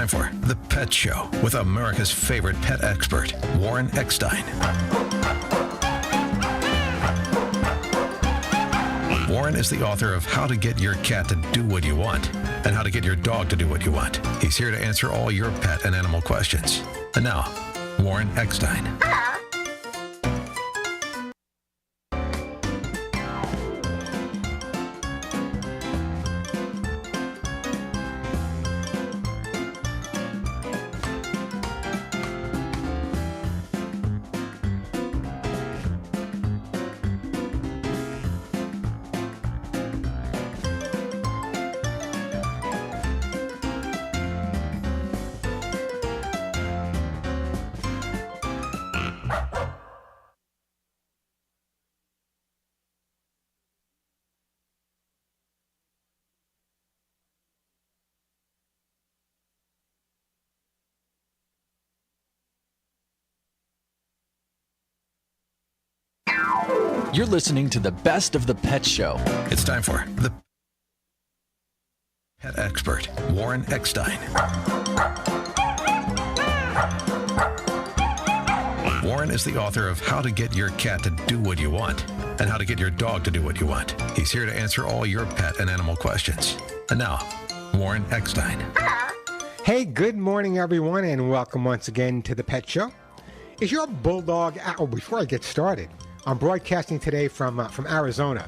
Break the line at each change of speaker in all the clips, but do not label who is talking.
time for The Pet Show with America's favorite pet expert, Warren Eckstein. Warren is the author of How to Get Your Cat to Do What You Want and How to Get Your Dog to Do What You Want. He's here to answer all your pet and animal questions. And now, Warren Eckstein.
You're listening to the best of the Pet Show.
It's time for The Pet Expert, Warren Eckstein. Warren is the author of How to Get Your Cat to Do What You Want and How to Get Your Dog to Do What You Want. He's here to answer all your pet and animal questions. And now, Warren Eckstein.
Hey, good morning, everyone, and welcome once again to The Pet Show. Is your bulldog... Oh, before I get started, I'm broadcasting today from Arizona,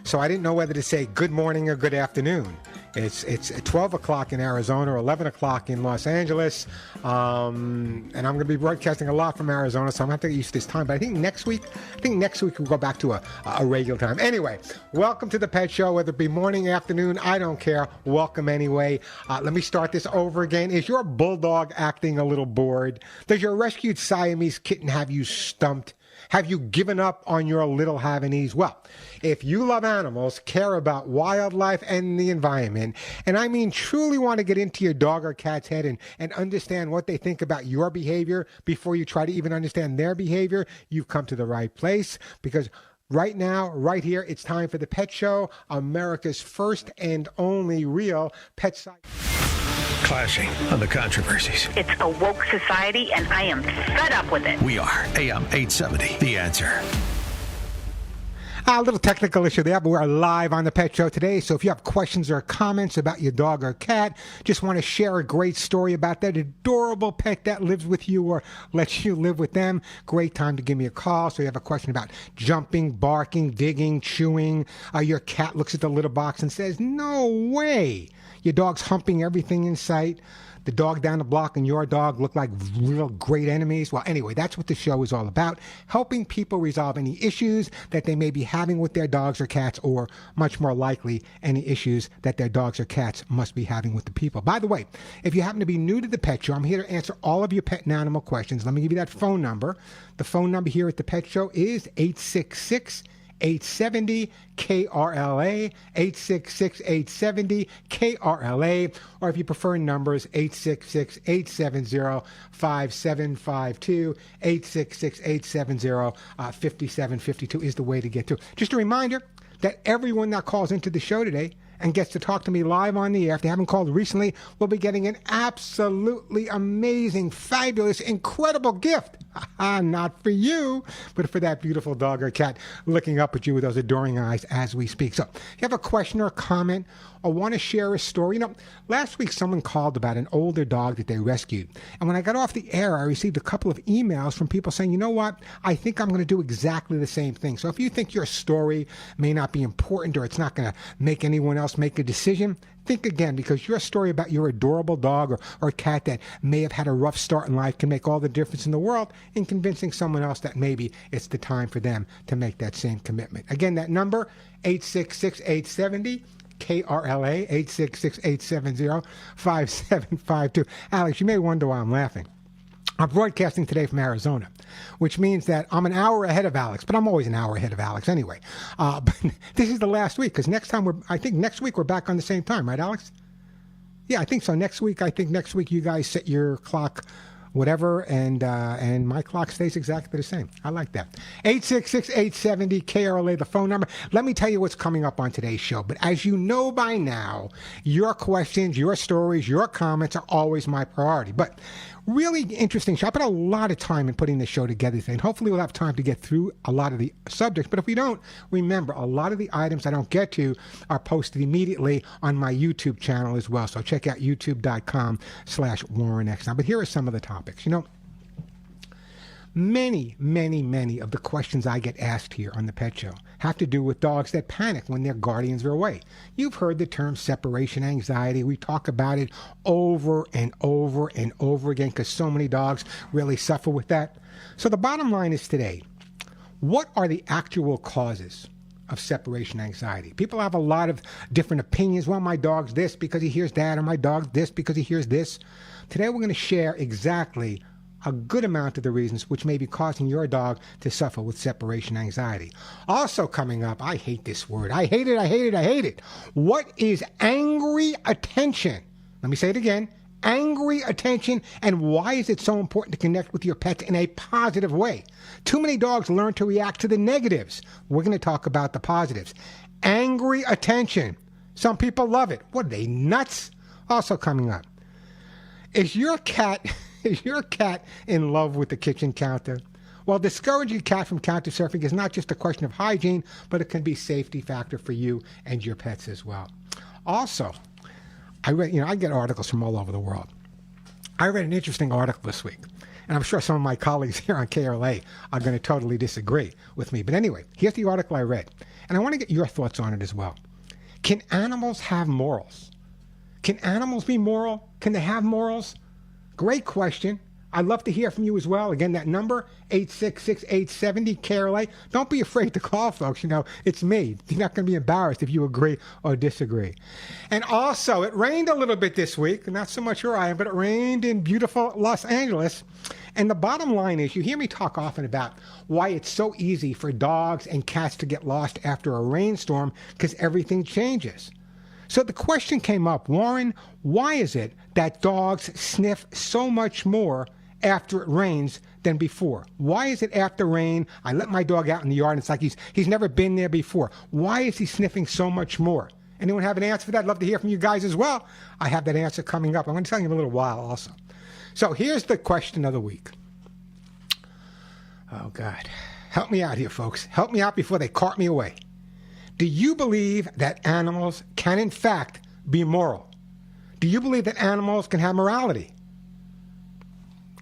so I didn't know whether to say good morning or good afternoon. It's 12 o'clock in Arizona, or 11 o'clock in Los Angeles, and I'm going to be broadcasting a lot from Arizona, so I'm going to have to get used to this time. But I think next week we'll go back to a regular time. Anyway, welcome to the Pet Show, whether it be morning, afternoon, I don't care. Welcome anyway. Let me start this over again. Is your bulldog acting a little bored? Does your rescued Siamese kitten have you stumped? Have you given up on your little Havanese? Well, if you love animals, care about wildlife and the environment, and I mean truly want to get into your dog or cat's head and understand what they think about your behavior before you try to even understand their behavior, you've come to the right place, because right now, right here, it's time for The Pet Show, America's first and only real pet site.
Clashing on the controversies.
It's a woke society, and I am fed up with it.
We are AM 870, The Answer.
A little technical issue there, but we're live on The Pet Show today, so if you have questions or comments about your dog or cat, just want to share a great story about that adorable pet that lives with you or lets you live with them, great time to give me a call. So you have a question about jumping, barking, digging, chewing. Your cat looks at the litter box and says, "No way." Your dog's humping everything in sight. The dog down the block and your dog look like real great enemies. Well, anyway, that's what the show is all about, helping people resolve any issues that they may be having with their dogs or cats, or much more likely, any issues that their dogs or cats must be having with the people. By the way, if you happen to be new to the Pet Show, I'm here to answer all of your pet and animal questions. Let me give you that phone number. The phone number here at the Pet Show is 870 KRLA, 870 KRLA, or if you prefer numbers, 866-870-5752, 866-870-5752 is the way to get through. Just a reminder that everyone that calls into the show today and gets to talk to me live on the air, if they haven't called recently, will be getting an absolutely amazing, fabulous, incredible gift. Not for you, but for that beautiful dog or cat looking up at you with those adoring eyes as we speak. So if you have a question or a comment or want to share a story, last week someone called about an older dog that they rescued. And when I got off the air, I received a couple of emails from people saying, you know what, I think I'm going to do exactly the same thing. So if you think your story may not be important or it's not going to make anyone else make a decision, think again, because your story about your adorable dog or cat that may have had a rough start in life can make all the difference in the world in convincing someone else that maybe it's the time for them to make that same commitment. Again, that number, 866-870 KRLA, 866-870-5752. Alex, you may wonder why I'm laughing. I'm broadcasting today from Arizona, which means that I'm an hour ahead of Alex, but I'm always an hour ahead of Alex anyway. But this is the last week, because next week we're back on the same time, right, Alex? Yeah, I think so. Next week you guys set your clock whatever, and my clock stays exactly the same. I like that. 866-870-KRLA, the phone number. Let me tell you what's coming up on today's show. But as you know by now, your questions, your stories, your comments are always my priority. But really interesting show. I put a lot of time in putting this show together today, and hopefully we'll have time to get through a lot of the subjects. But if we don't, remember, a lot of the items I don't get to are posted immediately on my YouTube channel as well. So check out youtube.com/Warren Eckstein. But here are some of the topics. You know, many of the questions I get asked here on the Pet Show have to do with dogs that panic when their guardians are away. You've heard the term separation anxiety. We talk about it over and over and over again because so many dogs really suffer with that. So the bottom line is today, what are the actual causes of separation anxiety? People have a lot of different opinions. Well, my dog's this because he hears that, or my dog's this because he hears this. Today we're going to share exactly a good amount of the reasons which may be causing your dog to suffer with separation anxiety. Also coming up, I hate this word. I hate it. What is angry attention? Let me say it again. Angry attention, and why is it so important to connect with your pet in a positive way? Too many dogs learn to react to the negatives. We're going to talk about the positives. Angry attention. Some people love it. What are they, nuts? Also coming up, is your cat in love with the kitchen counter? Well, discouraging a cat from counter surfing is not just a question of hygiene, but it can be a safety factor for you and your pets as well. Also, I get articles from all over the world. I read an interesting article this week, and I'm sure some of my colleagues here on KRLA are going to totally disagree with me. But anyway, here's the article I read, and I want to get your thoughts on it as well. Can animals have morals? Can animals be moral? Can they have morals? Great question. I'd love to hear from you as well. Again, that number, 866-870-KRLA. Don't be afraid to call, folks. You know, it's me. You're not going to be embarrassed if you agree or disagree. And also, it rained a little bit this week. Not so much where I am, but it rained in beautiful Los Angeles. And the bottom line is, you hear me talk often about why it's so easy for dogs and cats to get lost after a rainstorm, because everything changes. So the question came up, Warren, why is it that dogs sniff so much more after it rains than before? Why is it after rain, I let my dog out in the yard, and it's like he's never been there before? Why is he sniffing so much more? Anyone have an answer for that? I'd love to hear from you guys as well. I have that answer coming up. I'm going to tell you in a little while also. So here's the question of the week. Oh, God. Help me out here, folks. Help me out before they cart me away. Do you believe that animals can, in fact, be moral? Do you believe that animals can have morality?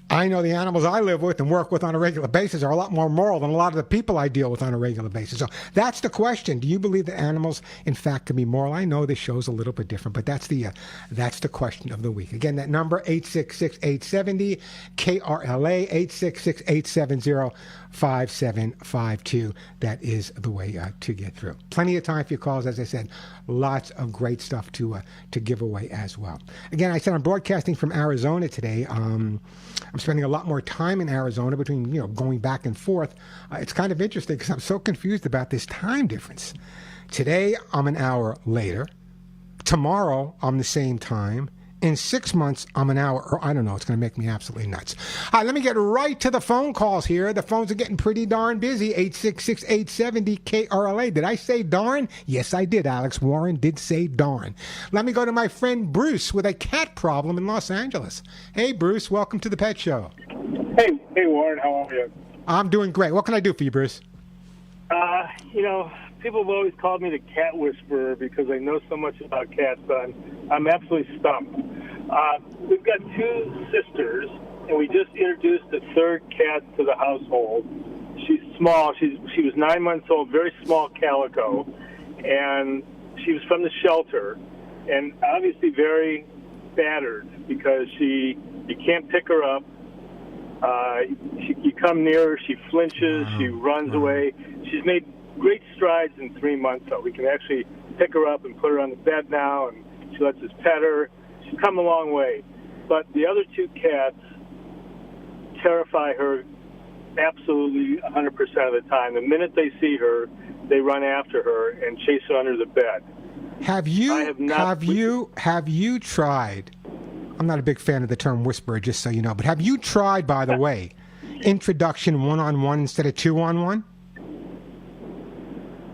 I know the animals I live with and work with on a regular basis are a lot more moral than a lot of the people I deal with on a regular basis. So that's the question. Do you believe that animals, in fact, can be moral? I know this show's a little bit different, but that's the question of the week. Again, that number, 866-870-KRLA, 866-870-5752. That is the way to get through. Plenty of time for your calls. As I said, lots of great stuff to give away as well. Again, I said I'm broadcasting from Arizona today. I'm spending a lot more time in Arizona between, going back and forth. It's kind of interesting because I'm so confused about this time difference. Today, I'm an hour later. Tomorrow, I'm the same time. In 6 months, I'm an hour, or I don't know, it's going to make me absolutely nuts. All right, let me get right to the phone calls here. The phones are getting pretty darn busy. 866-870-KRLA. Did I say darn? Yes, I did, Alex. Warren did say darn. Let me go to my friend Bruce with a cat problem in Los Angeles. Hey, Bruce, welcome to the Pet Show.
Hey, Warren, how are you?
I'm doing great. What can I do for you, Bruce?
People have always called me the cat whisperer because I know so much about cats, but I'm absolutely stumped. We've got two sisters, and we just introduced a third cat to the household. She's small. She was 9 months old, very small calico, and she was from the shelter, and obviously very battered because you can't pick her up. You come near her, she flinches, she runs away. She's made great strides in 3 months, though. We can actually pick her up and put her on the bed now, and she lets us pet her. She's come a long way. But the other two cats terrify her absolutely 100% of the time. The minute they see her, they run after her and chase her under the bed.
Have you tried? I'm not a big fan of the term whisperer, just so you know. But have you tried, by the way, introduction one-on-one instead of two-on-one?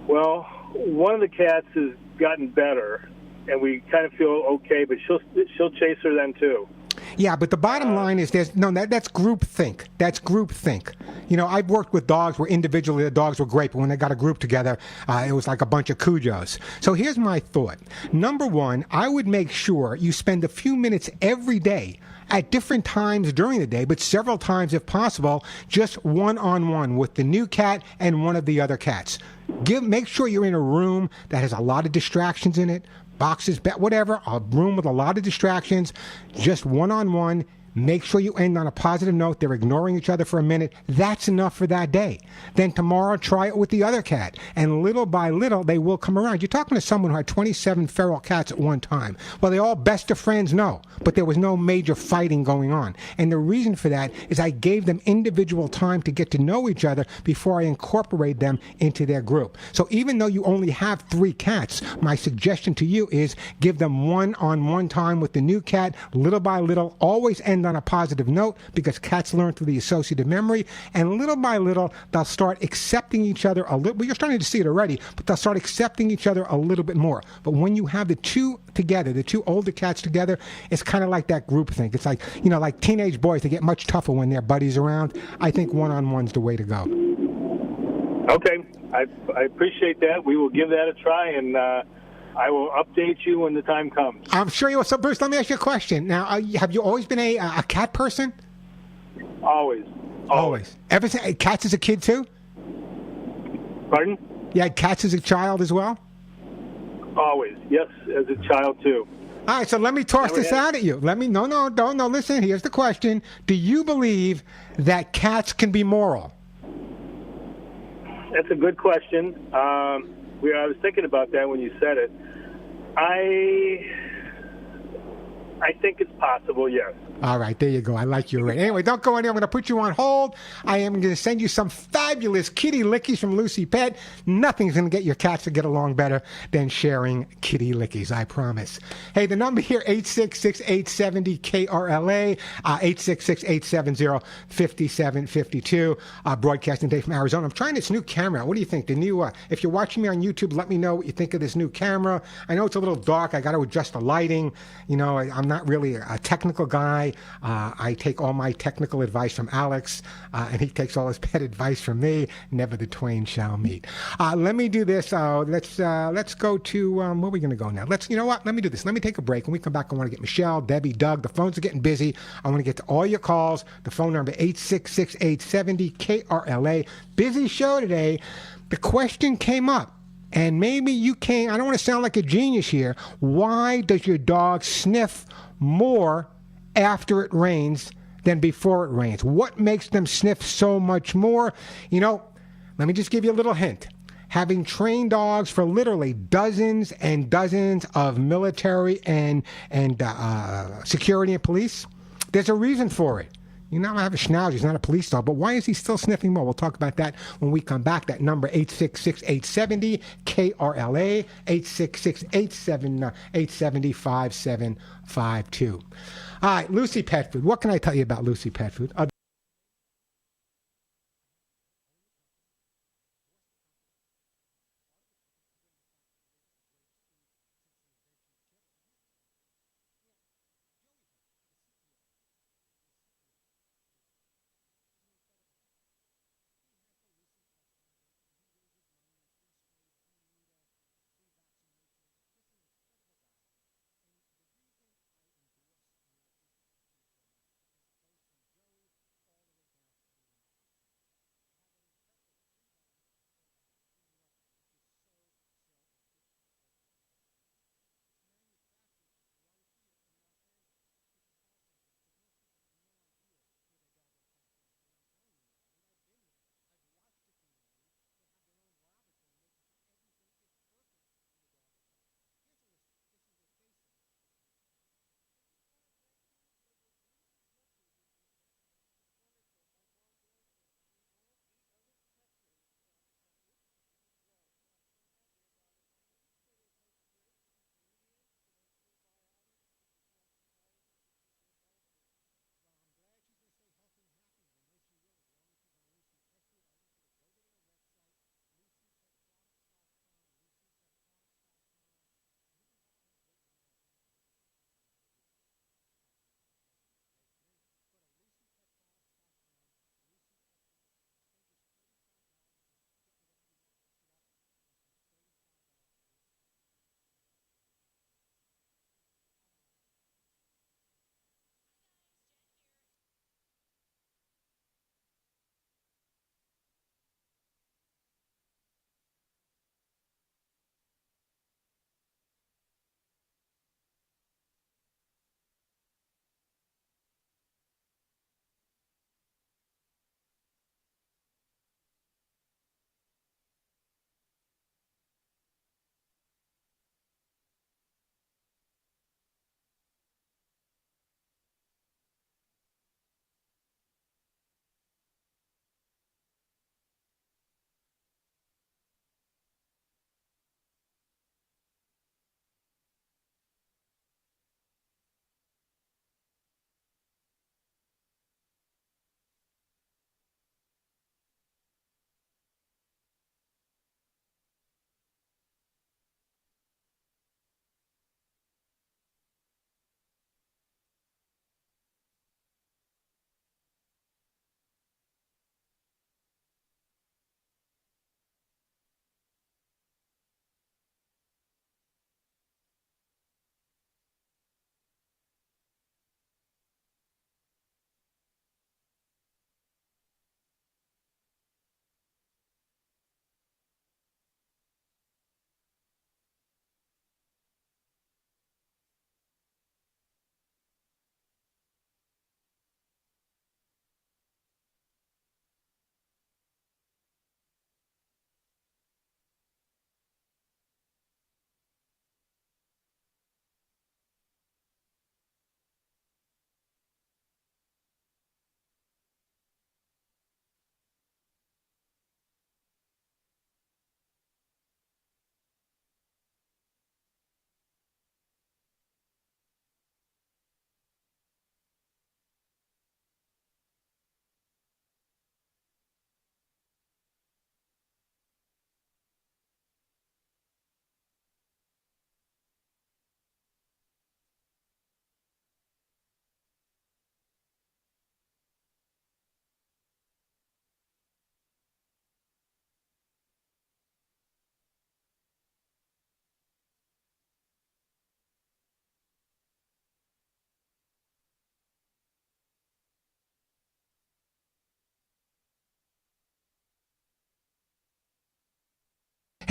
Well, one of the cats has gotten better, and we kind of feel okay, but she'll chase her then too.
Yeah, but the bottom line is that's group think. That's group think. You know, I've worked with dogs where individually the dogs were great, but when they got a group together, it was like a bunch of Cujos. So here's my thought. Number one, I would make sure you spend a few minutes every day at different times during the day, but several times if possible, just one-on-one with the new cat and one of the other cats. Make sure you're in a room that has a lot of distractions in it, boxes, whatever, a room with a lot of distractions, just one-on-one. Make sure you end on a positive note. They're ignoring each other for a minute. That's enough for that day. Then tomorrow, try it with the other cat. And little by little, they will come around. You're talking to someone who had 27 feral cats at one time. Well, they all best of friends? No. But there was no major fighting going on. And the reason for that is I gave them individual time to get to know each other before I incorporate them into their group. So even though you only have 3 cats, my suggestion to you is give them one-on-one time with the new cat, little by little, always end on a positive note, because cats learn through the associative memory, and little by little they'll start accepting each other a little. Well, you're starting to see it already, but they'll start accepting each other a little bit more. But when you have the two together, the 2 older cats together, it's kind of like that group thing. It's like, you know, like teenage boys, they get much tougher when their buddies around. I think one-on-one's the way to go.
Okay, I appreciate that. We will give that a try, and I will update you when the time comes.
I'm sure you will. So, Bruce, let me ask you a question. Now, have you always been a cat person?
Always.
Ever since cats as a kid, too?
Pardon?
You had cats as a child as well?
Always. Yes, as a child, too.
All right, so let me toss this out at you. No, listen, here's the question. Do you believe that cats can be moral?
That's a good question. I was thinking about that when you said it. I think it's possible, yes.
All right, there you go. I like you already. Anyway, don't go anywhere. I'm going to put you on hold. I am going to send you some fabulous kitty lickies from Lucy Pet. Nothing's going to get your cats to get along better than sharing kitty lickies, I promise. Hey, the number here, 866-870-KRLA, 866-870-5752, broadcasting today from Arizona. I'm trying this new camera. What do you think? The new, if you're watching me on YouTube, let me know what you think of this new camera. I know it's a little dark. I got to adjust the lighting. You know, I'm not really a technical guy. I take all my technical advice from Alex, and he takes all his pet advice from me. Never the twain shall meet. Let me do this. Let's go to where are we going to go now? You know what? Let me do this. Let me take a break. When we come back, I want to get Michelle, Debbie, Doug. The phones are getting busy. I want to get to all your calls. The phone number 866-870-KRLA. Busy show today. The question came up. And maybe you can't, I don't want to sound like a genius here. Why does your dog sniff more after it rains than before it rains? What makes them sniff so much more? You know, let me just give you a little hint. Having trained dogs for literally dozens and dozens of military and security and police, there's a reason for it. You know, I have a Schnauzer. He's not a police dog, but why is he still sniffing more? We'll talk about that when we come back. That number, 866-870-KRLA, 870-5752. All right, Lucy Pet Food. What can I tell you about Lucy Pet Food?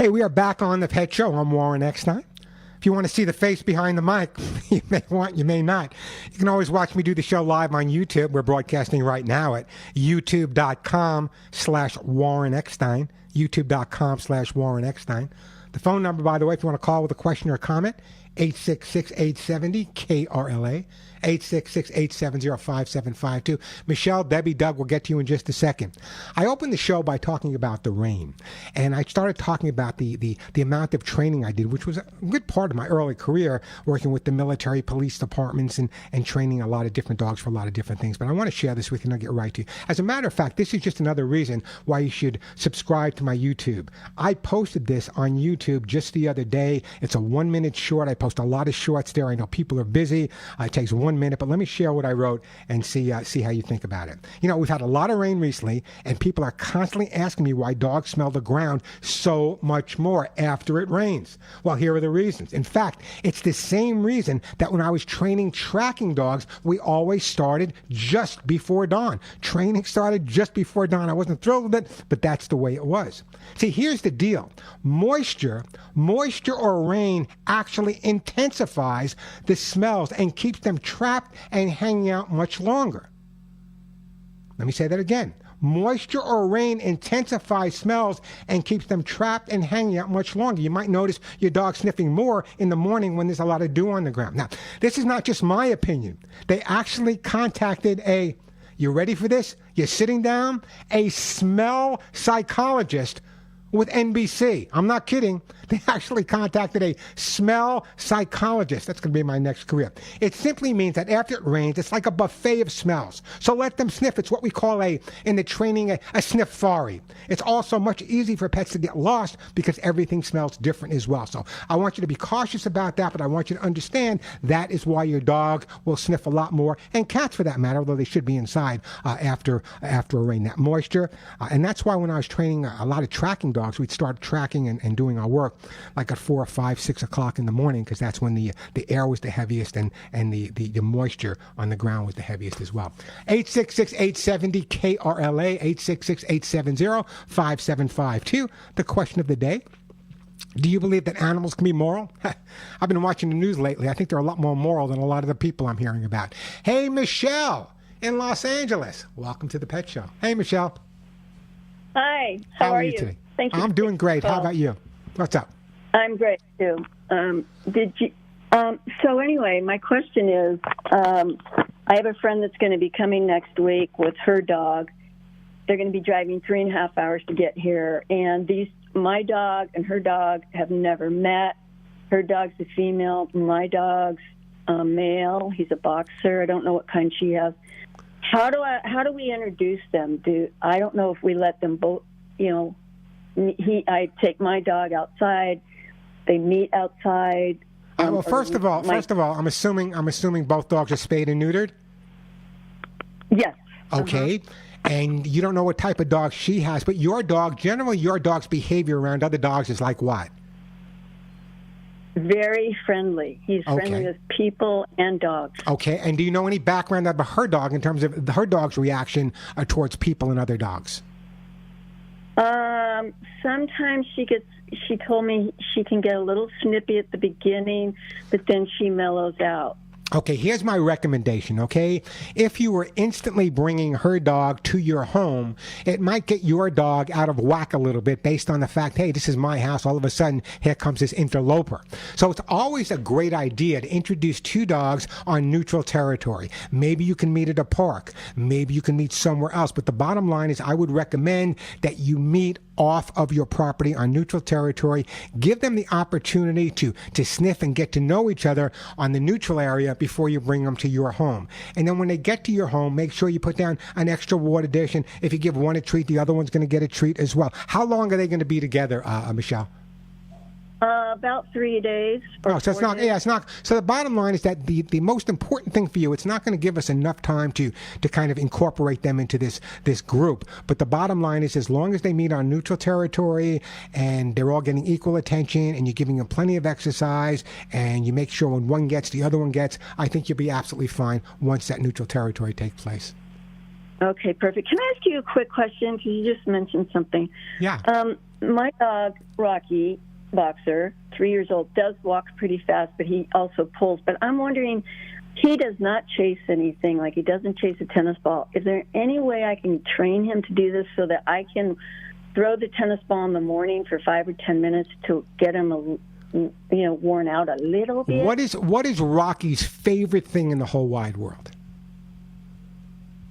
Hey, we are back on the Pet Show. I'm Warren Eckstein. If you want to see the face behind the mic, you may want, you may not. You can always watch me do the show live on YouTube. We're broadcasting right now at youtube.com/Warren Eckstein, youtube.com/Warren Eckstein. The phone number, by the way, if you want to call with a question or a comment, 866-870-KRLA, 866-870-5752. Michelle, Debbie, Doug will get to you in just a second. I opened the show by talking about the rain, and I started talking about the amount of training I did, which was a good part of my early career, working with the military, police departments, and training a lot of different dogs for a lot of different things. But I want to share this with you and I'll get right to you. As a matter of fact, this is just another reason why you should subscribe to my YouTube. I posted this on YouTube just the other day. It's a 1-minute short. I post a lot of shorts there. I know people are busy. It takes 1 minute, but let me share what I wrote and see how you think about it. You know, we've had a lot of rain recently, and people are constantly asking me why dogs smell the ground so much more after it rains. Well, here are the reasons. In fact, it's the same reason that when I was training tracking dogs, we always started just before dawn. Training started just before dawn. I wasn't thrilled with it, but that's the way it was. See, here's the deal. Moisture or rain actually intensifies the smells and keeps them trapped and hanging out much longer. Let me say that again. Moisture or rain intensifies smells and keeps them trapped and hanging out much longer. You might notice your dog sniffing more in the morning when there's a lot of dew on the ground. Now, this is not just my opinion. They actually contacted you ready for this? You're sitting down, a smell psychologist with NBC. I'm not kidding. They actually contacted a smell psychologist. That's going to be my next career. It simply means that after it rains, it's like a buffet of smells. So let them sniff. It's what we call in the training, a sniffari. It's also much easier for pets to get lost because everything smells different as well. So I want you to be cautious about that, but I want you to understand that is why your dog will sniff a lot more, and cats for that matter, although they should be inside after a rain. That moisture, and that's why when I was training a lot of tracking dogs, we'd start tracking and doing our work like at 4 or 5, 6 o'clock in the morning, because that's when the air was the heaviest and the moisture on the ground was the heaviest as well. 866-870-KRLA, 866-870-5752. The question of the day: do you believe that animals can be moral? I've been watching the news lately. I think they're a lot more moral than a lot of the people I'm hearing about. Hey, Michelle in Los Angeles. Welcome to the Pet Show. Hey, Michelle.
Hi. How are you
today?
Thank you.
I'm doing great. How about you? What's up?
I'm great too. So anyway, my question is, I have a friend that's going to be coming next week with her dog. They're going to be driving 3.5 hours to get here, and my dog and her dog have never met. Her dog's a female. My dog's a male. He's a boxer. I don't know what kind she has. How do we introduce them? I don't know if we let them both. I take my dog outside. They meet outside.
Well, first of all, I'm assuming both dogs are spayed and neutered.
Yes.
Okay. And you don't know what type of dog she has, but your dog's behavior around other dogs is like what?
Very friendly. He's friendly with people and dogs. Okay.
And do you know any background about her dog in terms of her dog's reaction towards people and other dogs?
Sometimes she told me she can get a little snippy at the beginning, but then she mellows out.
Okay, here's my recommendation, okay? If you were instantly bringing her dog to your home, it might get your dog out of whack a little bit based on the fact, hey, this is my house. All of a sudden, here comes this interloper. So it's always a great idea to introduce two dogs on neutral territory. Maybe you can meet at a park. Maybe you can meet somewhere else. But the bottom line is I would recommend that you meet off of your property on neutral territory. Give them the opportunity to sniff and get to know each other on the neutral area before you bring them to your home. And then when they get to your home, make sure you put down an extra water dish. And if you give one a treat, the other one's going to get a treat as well. How long are they going to be together, Michelle?
About 3 days.
So it's not. Yeah, it's not. So the bottom line is that the most important thing for you, it's not going to give us enough time to kind of incorporate them into this group. But the bottom line is, as long as they meet on neutral territory and they're all getting equal attention, and you're giving them plenty of exercise, and you make sure when one gets, the other one gets, I think you'll be absolutely fine once that neutral territory takes place.
Okay, perfect. Can I ask you a quick question? Because you just mentioned something.
Yeah.
my dog, Rocky, Boxer, 3 years old, does walk pretty fast, but he also pulls. But I'm wondering, he does not chase anything, like he doesn't chase a tennis ball. Is there any way I can train him to do this so that I can throw the tennis ball in the morning for 5 or 10 minutes to get him worn out a little bit?
What is Rocky's favorite thing in the whole wide world?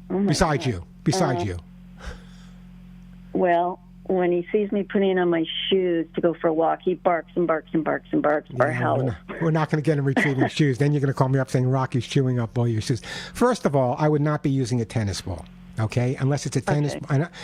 Oh
besides you.
Well, when he sees me putting on my shoes to go for a walk, he barks and barks and barks and barks, or howls.
We're not going to get him retrieving shoes. Then you're going to call me up saying Rocky's chewing up all your shoes. First of all, I would not be using a tennis ball. Okay, unless it's a tennis,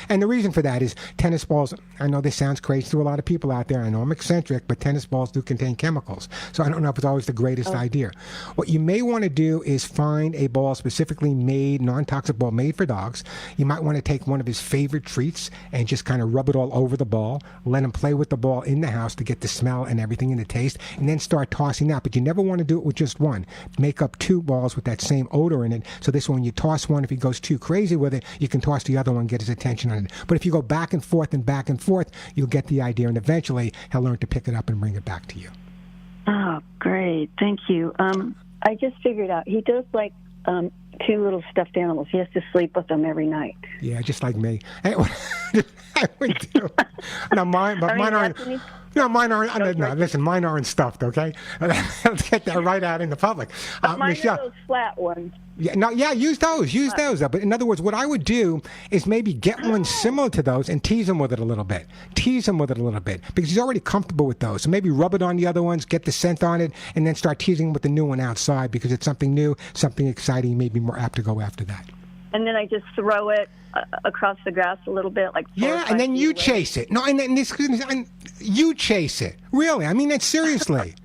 and the reason for that is tennis balls. I know this sounds crazy to a lot of people out there. I know I'm eccentric, but tennis balls do contain chemicals, so I don't know if it's always the greatest idea. What you may want to do is find a ball specifically made, non-toxic ball made for dogs. You might want to take one of his favorite treats and just kind of rub it all over the ball. Let him play with the ball in the house to get the smell and everything and the taste, and then start tossing that. But you never want to do it with just one. Make up 2 balls with that same odor in it. So this one, you toss one, if he goes too crazy with it, you can toss the other one, get his attention on it. But if you go back and forth, you'll get the idea, and eventually he'll learn to pick it up and bring it back to you.
Oh, great. Thank you. I just figured out he does like 2 little stuffed animals. He has to sleep with them every night.
Yeah, just like me. I would do. No, mine aren't. No, mine aren't. No, listen, mine aren't stuffed. Okay, let's get that right out in the public.
Mine
Michelle,
are those flat ones.
Yeah, use those. Use those. But in other words, what I would do is maybe get one similar to those and tease him with it a little bit. Because he's already comfortable with those. So maybe rub it on the other ones, get the scent on it, and then start teasing him with the new one outside because it's something new, something exciting. He may be more apt to go after that.
And then I just throw it across the grass a little bit, like 4 or 5
and then you
feet away.
chase it. No, and you chase it. Really, I mean that seriously.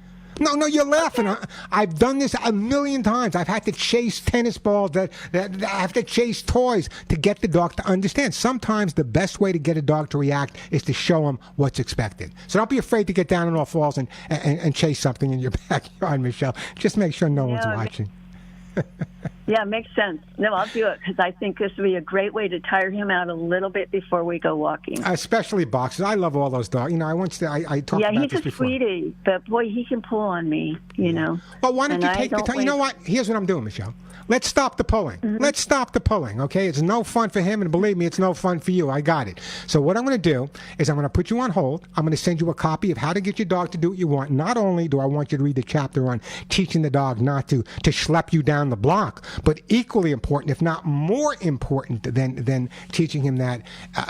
No, you're laughing. Okay. I've done this a million times. I've had to chase tennis balls. That I have to chase toys to get the dog to understand. Sometimes the best way to get a dog to react is to show him what's expected. So don't be afraid to get down on all fours and chase something in your backyard, Michelle. Just make sure no one's watching.
Yeah, makes sense. No, I'll do it because I think this would be a great way to tire him out a little bit before we go walking. Especially
boxers. I love all those dogs. I talked about this before.
Yeah, he's a sweetie, but boy, he can pull on me, know.
Well, why don't you take the time? You know what? Here's what I'm doing, Michelle. Let's stop the pulling. Mm-hmm. Let's stop the pulling, okay? It's no fun for him, and believe me, it's no fun for you. I got it. So what I'm going to do is I'm going to put you on hold. I'm going to send you a copy of How to Get Your Dog to Do What You Want. Not only do I want you to read the chapter on teaching the dog not to schlep you down the block, but equally important, if not more important than teaching him that,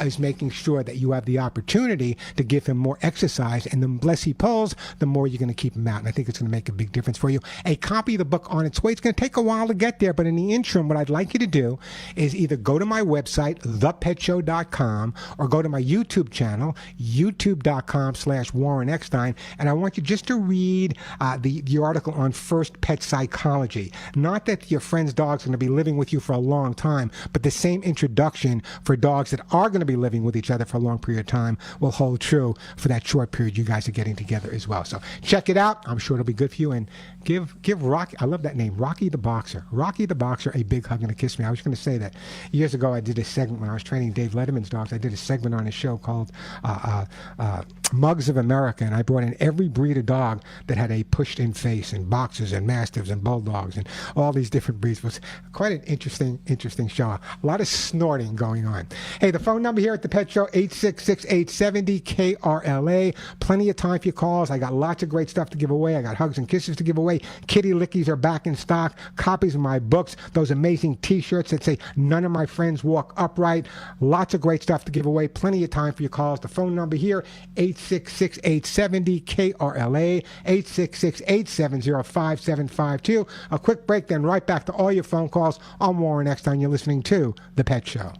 is making sure that you have the opportunity to give him more exercise. And the less he pulls, the more you're going to keep him out. And I think it's going to make a big difference for you. A copy of the book on its way. It's going to take a while to get there, but in the interim, what I'd like you to do is either go to my website, thepetshow.com, or go to my YouTube channel, youtube.com/Warren Eckstein, and I want you just to read the article on First Pet Psychology. Not that your friend's dog's going to be living with you for a long time, but the same introduction for dogs that are going to be living with each other for a long period of time will hold true for that short period you guys are getting together as well. So check it out. I'm sure it'll be good for you. And give Rocky, I love that name, Rocky the Boxer. Rocky the Boxer, a big hug and a kiss me. I was going to say that years ago I did a segment when I was training Dave Letterman's dogs. I did a segment on a show called Mugs of America, and I brought in every breed of dog that had a pushed-in face, and boxers and mastiffs and bulldogs and all these different breeds. It was quite an interesting show. A lot of snorting going on. Hey, the phone number here at the Pet Show, 866-870-KRLA. Plenty of time for your calls. I got lots of great stuff to give away. I got hugs and kisses to give away. Kitty lickies are back in stock. Copies of my books. Those amazing T-shirts that say, "None of my friends walk upright." Lots of great stuff to give away. Plenty of time for your calls. The phone number here, 866-870-KRLA, 866-870-5752. A quick break, then right back to all your phone calls. I'm Warren Eckstein. You're listening to The Pet Show.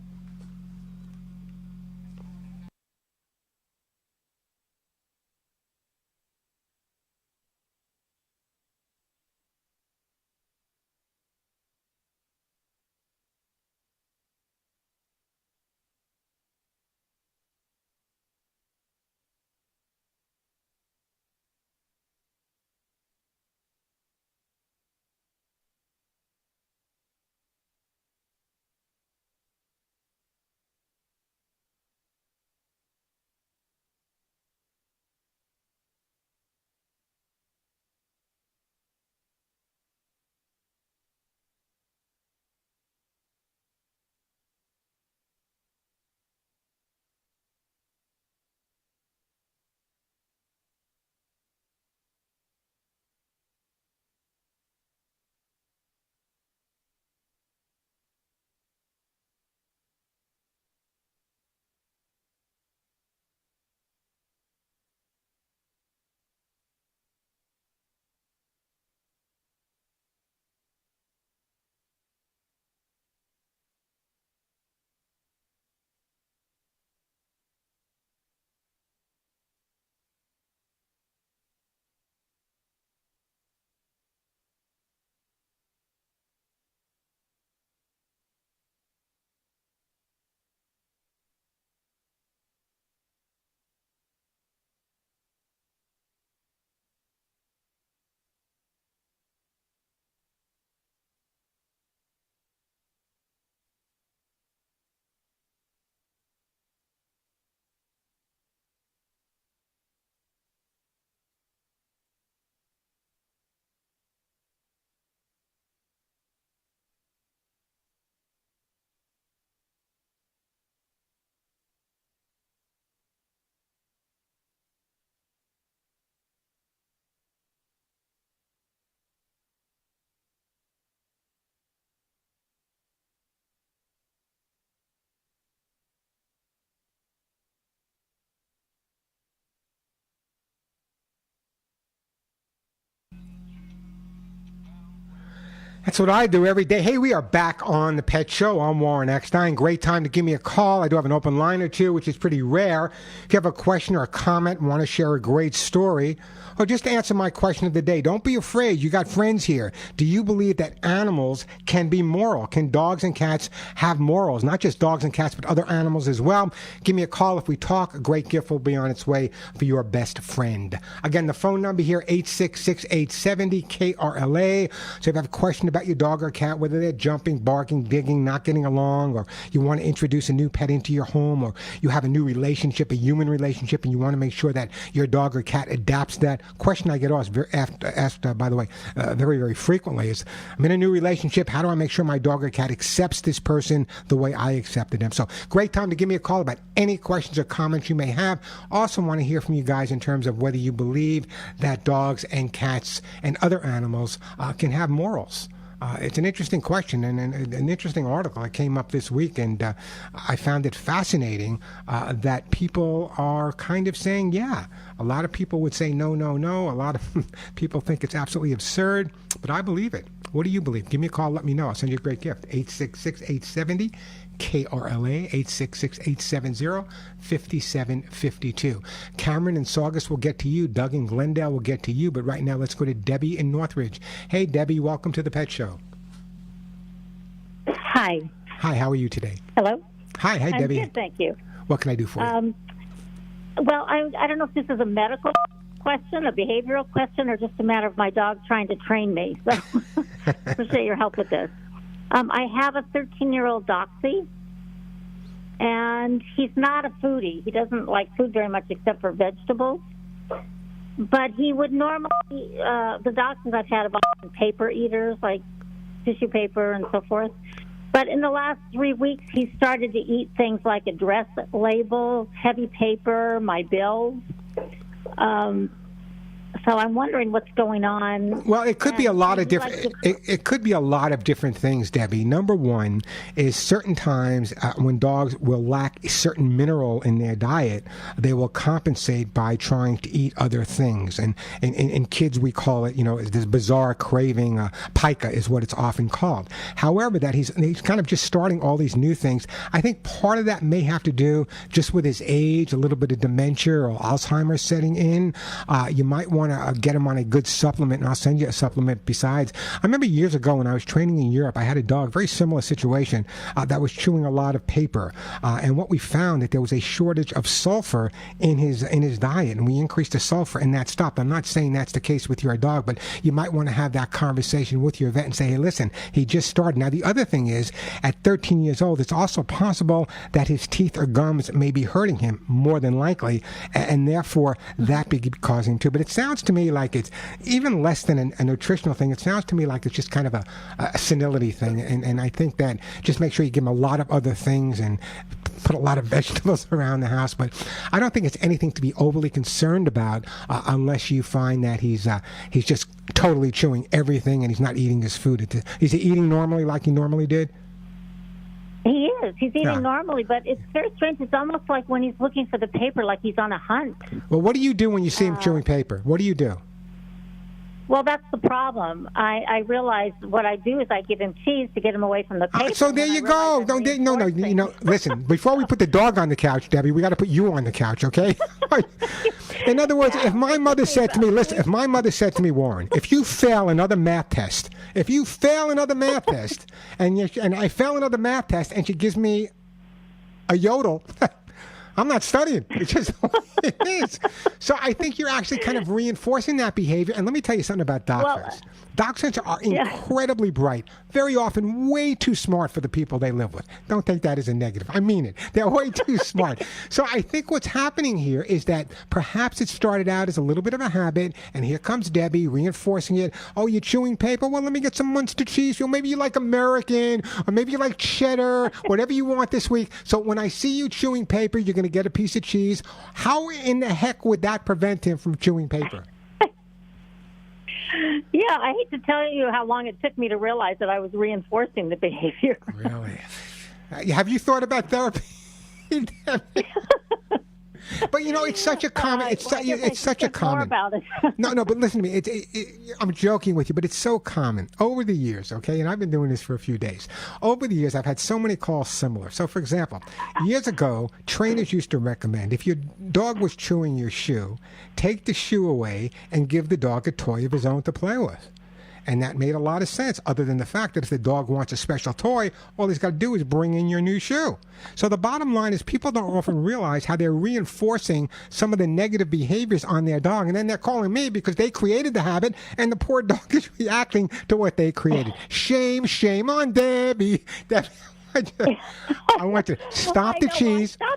That's what I do every day. Hey, we are back on the Pet Show. I'm Warren Eckstein. Great time to give me a call. I do have an open line or two, which is pretty rare. If you have a question or a comment, want to share a great story, or just answer my question of the day, don't be afraid. You got friends here. Do you believe that animals can be moral? Can dogs and cats have morals? Not just dogs and cats, but other animals as well. Give me a call if we talk. A great gift will be on its way for your best friend. Again, the phone number here, 866-870-KRLA. So if you have a question about your dog or cat, whether they're jumping, barking, digging, not getting along, or you want to introduce a new pet into your home, or you have a new relationship, a human relationship, and you want to make sure that your dog or cat adapts that. Question I get asked, by the way, very, very frequently is, I'm in a new relationship. How do I make sure my dog or cat accepts this person the way I accepted them? So great time to give me a call about any questions or comments you may have. Also want to hear from you guys in terms of whether you believe that dogs and cats and other animals can have morals. It's an interesting question and an interesting article that came up this week, and I found it fascinating that people are kind of saying, yeah. A lot of people would say no, no, no. A lot of people think it's absolutely absurd, but I believe it. What do you believe? Give me a call. Let me know. I'll send you a great gift. 866-870 KRLA, 866-870-5752. Cameron and Saugus will get to you. Doug and Glendale will get to you. But right now, let's go to Debbie in Northridge. Hey, Debbie, welcome to the Pet Show.
Hi.
Hi, how are you today?
Hello.
Hi, Debbie.
I'm good, thank you.
What can I do for you?
Well, I don't know if this is a medical question, a behavioral question, or just a matter of my dog trying to train me. So appreciate your help with this. I have a 13-year-old Doxy, and he's not a foodie. He doesn't like food very much except for vegetables. But he would normally, the Dachshunds I've had have all been paper eaters, like tissue paper and so forth. But in the last 3 weeks, he started to eat things like address labels, heavy paper, my bills. So I'm wondering what's going on.
Well, it could be a lot of different. It could be a lot of different things, Debbie. Number one is certain times when dogs will lack a certain mineral in their diet, they will compensate by trying to eat other things. And in kids, we call it, this bizarre craving. Pica is what it's often called. However, that he's kind of just starting all these new things. I think part of that may have to do just with his age, a little bit of dementia or Alzheimer's setting in. You might want to get him on a good supplement, and I'll send you a supplement besides. I remember years ago when I was training in Europe, I had a dog, very similar situation, that was chewing a lot of paper. And what we found that there was a shortage of sulfur in his diet, and we increased the sulfur, and that stopped. I'm not saying that's the case with your dog, but you might want to have that conversation with your vet and say, hey, listen, he just started. Now, the other thing is, at 13 years old, it's also possible that his teeth or gums may be hurting him, more than likely, and therefore that be causing him to. But it sounds to me like it's even less than a nutritional thing. It sounds to me like it's just kind of a senility thing. And I think that just make sure you give him a lot of other things and put a lot of vegetables around the house. But I don't think it's anything to be overly concerned about unless you find that he's just totally chewing everything and he's not eating his food. Is he eating normally like he normally did?
He is. He's eating normally, but it's very strange. It's almost like when he's looking for the paper, like he's on a hunt.
Well, what do you do when you see him chewing paper? What do you do?
Well, that's the problem. I realize what I do is I give him cheese to get him away from the paper.
So there you go. No. Listen, before we put the dog on the couch, Debbie, we got to put you on the couch, okay? In other words, if my mother said to me, Warren, if you fail another math test, and I fail another math test, and she gives me a yodel, I'm not studying. It's just it is. So I think you're actually kind of reinforcing that behavior. And let me tell you something about dachshunds. Dachshunds are incredibly bright, very often way too smart for the people they live with. Don't take that as a negative. I mean it. They're way too smart. So I think what's happening here is that perhaps it started out as a little bit of a habit, and here comes Debbie reinforcing it. Oh, you're chewing paper? Well, let me get some Munster cheese. Well, maybe you like American, or maybe you like cheddar, whatever you want this week. So when I see you chewing paper, you're going to get a piece of cheese. How in the heck would that prevent him from chewing paper?
Yeah, I hate to tell you how long it took me to realize that I was reinforcing the behavior.
Really? Have you thought about therapy? But it's such a common. It's such a common.
More about it.
No, but listen to me. I'm joking with you, but it's so common over the years. Okay, and I've been doing this for a few days. Over the years, I've had so many calls similar. So, for example, years ago, trainers used to recommend if your dog was chewing your shoe, take the shoe away and give the dog a toy of his own to play with. And that made a lot of sense, other than the fact that if the dog wants a special toy, all he's got to do is bring in your new shoe. So the bottom line is people don't often realize how they're reinforcing some of the negative behaviors on their dog. And then they're calling me because they created the habit, and the poor dog is reacting to what they created. Shame on Debbie. I want to stop the cheese.
I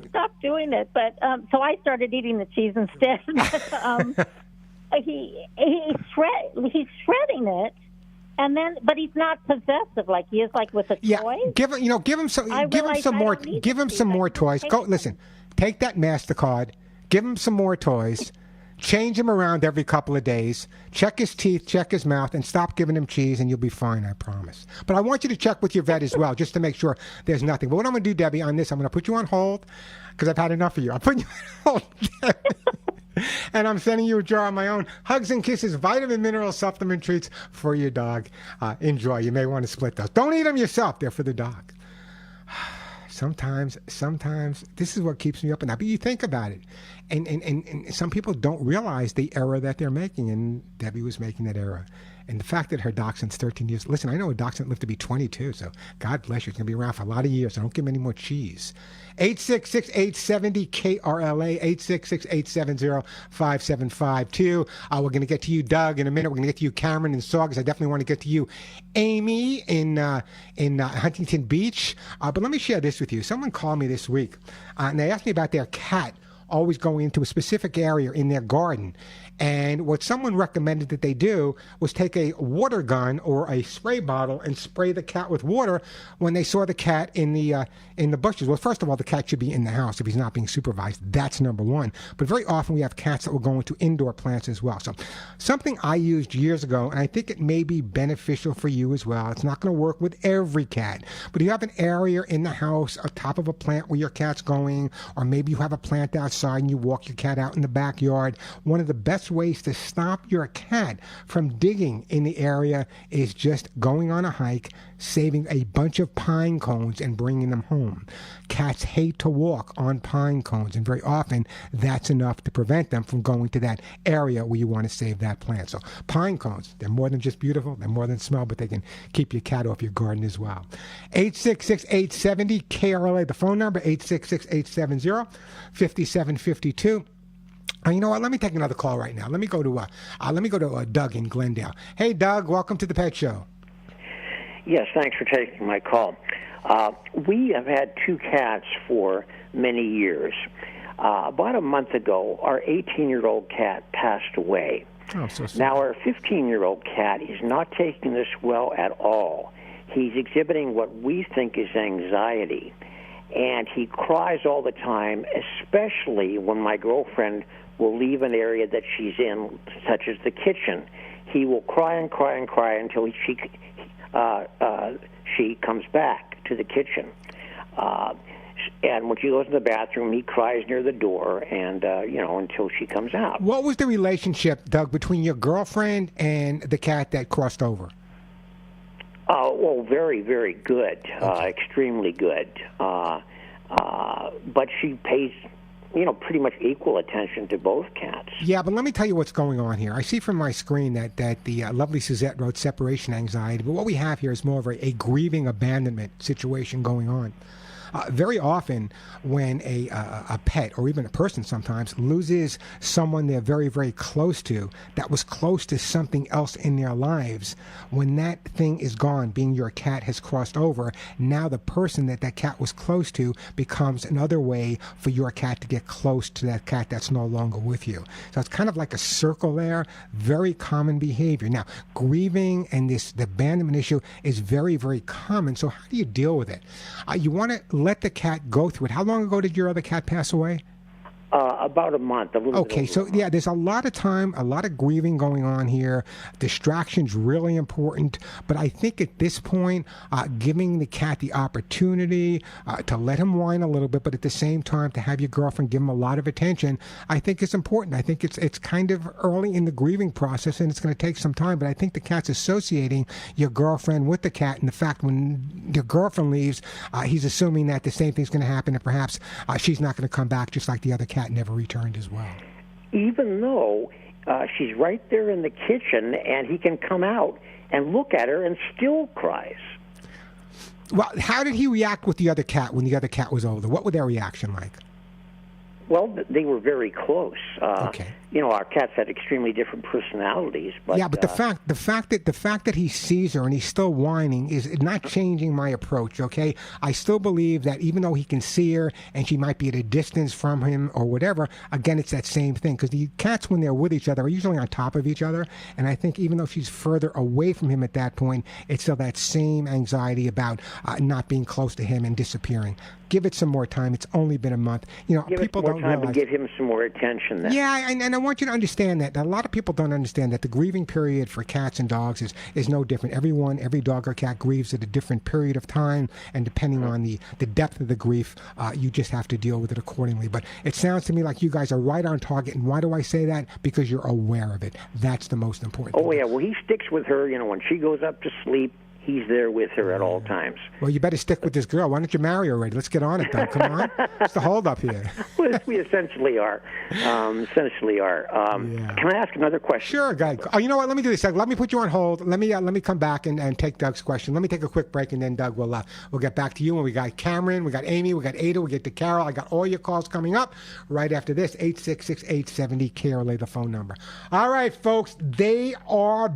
stopped doing it, but so I started eating the cheese instead. He's shredding it, and then, but he's not possessive like he is like with a toy.
Give him some more toys. Go listen. Take that MasterCard. Give him some more toys. Change him around every couple of days. Check his teeth, check his mouth, and stop giving him cheese, and you'll be fine, I promise. But I want you to check with your vet as well, just to make sure there's nothing. But what I'm going to do, Debbie, on this, I'm going to put you on hold because I've had enough of you. I'll put you on hold, Debbie. And I'm sending you a jar of my own Hugs and Kisses vitamin mineral supplement treats for your dog. Enjoy. You may want to split those. Don't eat them yourself. They're for the dog. Sometimes this is what keeps me up at night. But you think about it. And some people don't realize the error that they're making. And Debbie was making that error. And the fact that her dachshund's 13 years. Listen, I know a dachshund lived to be 22. So God bless you. It's going to be around for a lot of years. So don't give him any more cheese. 866-870-KRLA, 866-870-5752. We're going to get to you, Doug, in a minute. We're going to get to you, Cameron, in Saugus. I definitely want to get to you, Amy, in Huntington Beach. But let me share this with you. Someone called me this week, and they asked me about their cat always going into a specific area in their garden. And what someone recommended that they do was take a water gun or a spray bottle and spray the cat with water when they saw the cat in the bushes. Well, first of all, the cat should be in the house if he's not being supervised. That's number one. But very often we have cats that will go into indoor plants as well. So something I used years ago, and I think it may be beneficial for you as well. It's not going to work with every cat. But if you have an area in the house, on top of a plant where your cat's going, or maybe you have a plant outside and you walk your cat out in the backyard, one of the best ways to stop your cat from digging in the area is just going on a hike, saving a bunch of pine cones and bringing them home. Cats hate to walk on pine cones, and very often that's enough to prevent them from going to that area where you want to save that plant. So pine cones, they're more than just beautiful, they're more than smell, but they can keep your cat off your garden as well. 866-870-KRLA, the phone number, 866-870-5752. You know what? Let me take another call right now. Let me go to Doug in Glendale. Hey, Doug, welcome to the Pet Show.
Yes, thanks for taking my call. We have had two cats for many years. About a month ago, our 18-year-old cat passed away.
Oh, so sad.
Now, our 15-year-old cat is not taking this well at all. He's exhibiting what we think is anxiety, and he cries all the time, especially when my girlfriend will leave an area that she's in, such as the kitchen. He will cry and cry and cry until she comes back to the kitchen. And when she goes in the bathroom, he cries near the door, and until she comes out.
What was the relationship, Doug, between your girlfriend and the cat that crossed over?
Well, very, very good, extremely good. But she pays, pretty much equal attention to both cats.
Yeah, but let me tell you what's going on here. I see from my screen that the lovely Suzette wrote separation anxiety, but what we have here is more of a grieving abandonment situation going on. Very often when a pet or even a person sometimes loses someone they're very, very close to that was close to something else in their lives, when that thing is gone, being your cat has crossed over, now the person that cat was close to becomes another way for your cat to get close to that cat that's no longer with you. So it's kind of like a circle there, very common behavior. Now, grieving and the abandonment issue is very, very common. So how do you deal with it? You want to let the cat go through it. How long ago did your other cat pass away?
About a month, a little bit
Okay,
over
so
a month.
yeah, there's a lot of time, a lot of grieving going on here. Distraction's really important, but I think at this point, giving the cat the opportunity to let him whine a little bit, but at the same time to have your girlfriend give him a lot of attention, I think is important. I think it's kind of early in the grieving process, and it's going to take some time. But I think the cat's associating your girlfriend with the cat, and the fact when your girlfriend leaves, he's assuming that the same thing's going to happen, and perhaps she's not going to come back, just like the other cat never returned as well.
Even though she's right there in the kitchen, and he can come out and look at her and still cries.
Well, how did he react with the other cat when the other cat was older? What was their reaction like?
Well, they were very close.
Okay.
You know, our cats had extremely different personalities. But,
yeah, but the fact that he sees her and he's still whining is not changing my approach. Okay, I still believe that even though he can see her and she might be at a distance from him or whatever, again, it's that same thing, because the cats, when they're with each other, are usually on top of each other. And I think even though she's further away from him at that point, it's still that same anxiety about not being close to him and disappearing. Give it some more time. It's only been a month. You know,
give
people
it more
don't
time
realize.
to give him some more attention. Then.
Yeah, and I want you to understand that a lot of people don't understand that the grieving period for cats and dogs is no different. Every dog or cat grieves at a different period of time, and depending on the depth of the grief, you just have to deal with it accordingly. But it sounds to me like you guys are right on target. And why do I say that? Because you're aware of it. That's the most important thing.
Oh, yeah. Well, he sticks with her. You know, when she goes up to sleep, he's there with her at all times.
Well, you better stick with this girl. Why don't you marry her already? Let's get on it, Doug. Come on. What's the hold up here?
We essentially are. Can I ask another question?
Sure, guy. Oh, you know what? Let me do this, Doug. Let me put you on hold. Let me come back and take Doug's question. Let me take a quick break, and then Doug we'll get back to you. And we got Cameron, we got Amy, we got Ada, we get to Carol. I got all your calls coming up right after this. 866-870-KRLA, the phone number. All right, folks. They are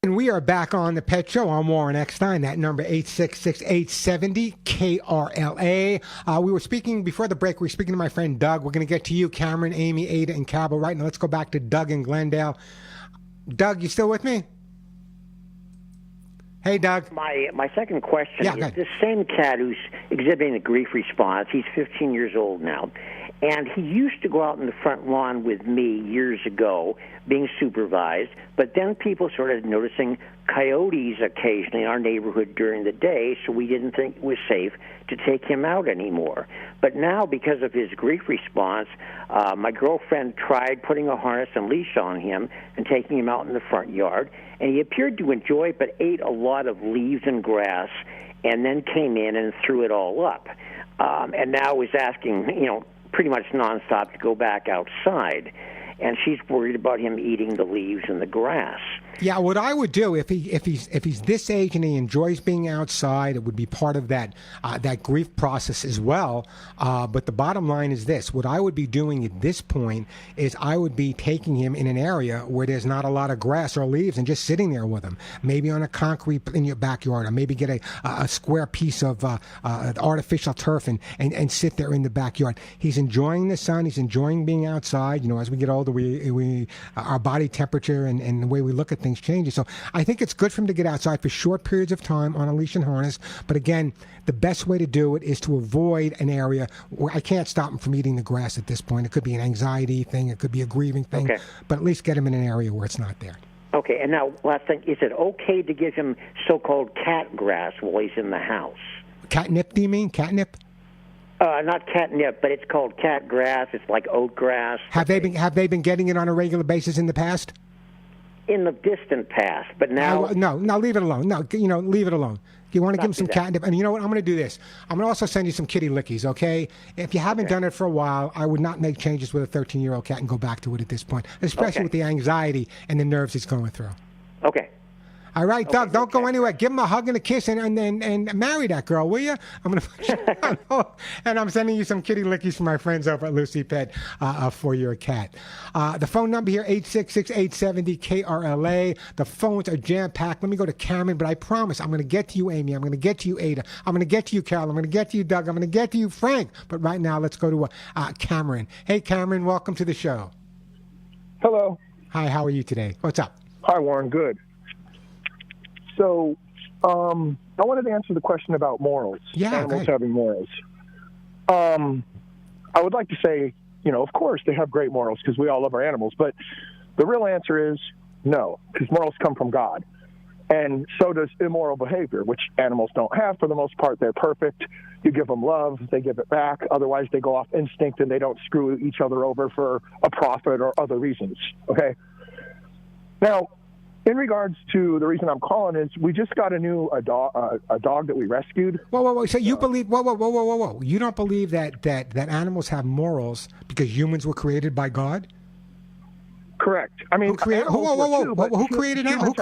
And we are back on the Pet Show. I'm Warren Eckstein. That number 866-870-KRLA. We were speaking before the break. We were speaking to my friend Doug. We're going to get to you, Cameron, Amy, Ada, and Cabell. Right now, let's go back to Doug in Glendale. Doug, you still with me? Hey, Doug.
My second question is
this
same cat who's exhibiting a grief response. He's 15 years old now. And he used to go out in the front lawn with me years ago, being supervised, but then people started noticing coyotes occasionally in our neighborhood during the day, so we didn't think it was safe to take him out anymore. But now, because of his grief response, my girlfriend tried putting a harness and leash on him and taking him out in the front yard, and he appeared to enjoy it, but ate a lot of leaves and grass, and then came in and threw it all up. And now is asking, pretty much nonstop to go back outside, and she's worried about him eating the leaves and the grass.
Yeah, what I would do if he's this age and he enjoys being outside, it would be part of that grief process as well. But the bottom line is this: what I would be doing at this point is I would be taking him in an area where there's not a lot of grass or leaves and just sitting there with him. Maybe on a concrete in your backyard, or maybe get a square piece of artificial turf and sit there in the backyard. He's enjoying the sun. He's enjoying being outside. As we get older, we our body temperature and the way we look at things changes. So I think it's good for him to get outside for short periods of time on a leash and harness. But again, the best way to do it is to avoid an area where I can't stop him from eating the grass at this point. It could be an anxiety thing. It could be a grieving thing. Okay. But at least get him in an area where it's not there.
Okay, and now last thing, is it okay to give him so-called cat grass while he's in the house?
Catnip, do you mean? Catnip?
Not catnip, but it's called cat grass. It's like oat grass.
Have they been getting it on a regular basis in the past?
In the distant past, but now...
No, leave it alone. No, leave it alone. You want to give him some catnip. And you know what? I'm going to do this. I'm going to also send you some kitty lickies, okay? If you haven't done it for a while, I would not make changes with a 13-year-old cat and go back to it at this point, especially with the anxiety and the nerves he's going through.
Okay.
All right, Doug, don't go anywhere. Give him a hug and a kiss and marry that girl, will you? I'm going to put you on hold. And I'm sending you some kitty lickies from my friends over at Lucy Pet for your cat. The phone number here, 866-870-KRLA. The phones are jam-packed. Let me go to Cameron, but I promise I'm going to get to you, Amy. I'm going to get to you, Ada. I'm going to get to you, Carol. I'm going to get to you, Doug. I'm going to get to you, Frank. But right now, let's go to Cameron. Hey, Cameron, welcome to the show.
Hello.
Hi, how are you today? What's up?
Hi, Warren. Good. So, I wanted to answer the question about morals.
Yeah,
animals having morals. I would like to say, of course they have great morals because we all love our animals. But the real answer is no, because morals come from God. And so does immoral behavior, which animals don't have for the most part. They're perfect. You give them love, they give it back. Otherwise, they go off instinct and they don't screw each other over for a profit or other reasons. Okay? Now, in regards to the reason I'm calling is we just got a dog that we rescued.
Whoa. So you believe, whoa. You don't believe that animals have morals because humans were created by God?
Correct. I mean,
who created animals?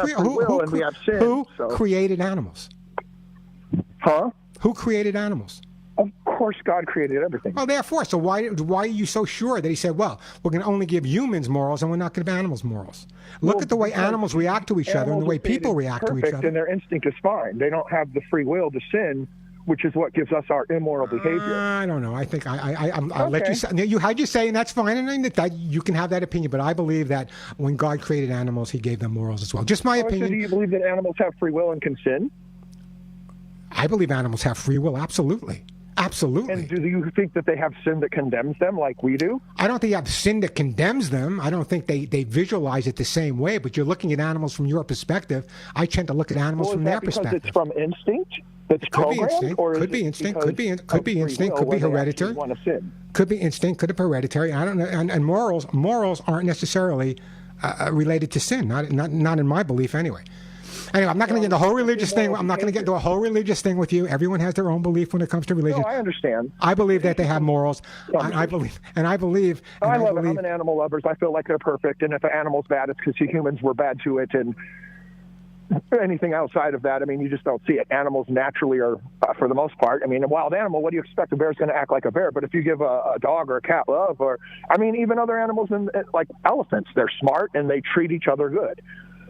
Huh?
Who created animals?
Of course, God created everything.
Oh, therefore. So why are you so sure that he said, well, we're going to only give humans morals and we're not going to give animals morals? Look at the way animals react to each other and the way people react to each other.
And their instinct is fine. They don't have the free will to sin, which is what gives us our immoral behavior.
I don't know. I think I'll let you say. You had you say, and that's fine, and that you can have that opinion. But I believe that when God created animals, he gave them morals as well. Just my opinion.
So do you believe that animals have free will and can sin?
I believe animals have free will, absolutely. Absolutely.
And do you think that they have sin that condemns them like we do?
I don't think you have sin that condemns them. I don't think they visualize it the same way, but you're looking at animals from your perspective. I tend to look at animals from their perspective.
Because it's from instinct? That's programmed?
Could be instinct, could be instinct, could be hereditary. Could be instinct, could be hereditary. I don't know. And morals aren't necessarily related to sin, not in my belief anyway. Anyway, I'm not going to get into the whole religious thing. I'm not going to get into a whole religious thing with you. Everyone has their own belief when it comes to religion.
No, I understand.
I believe that they have morals. I believe. I love it. I'm
an animal lover. I feel like they're perfect. And if an animal's bad, it's because humans were bad to it. And anything outside of that, I mean, you just don't see it. Animals naturally are, for the most part. I mean, a wild animal, what do you expect? A bear's going to act like a bear. But if you give a dog or a cat love, or, I mean, even other animals like elephants, they're smart and they treat each other good.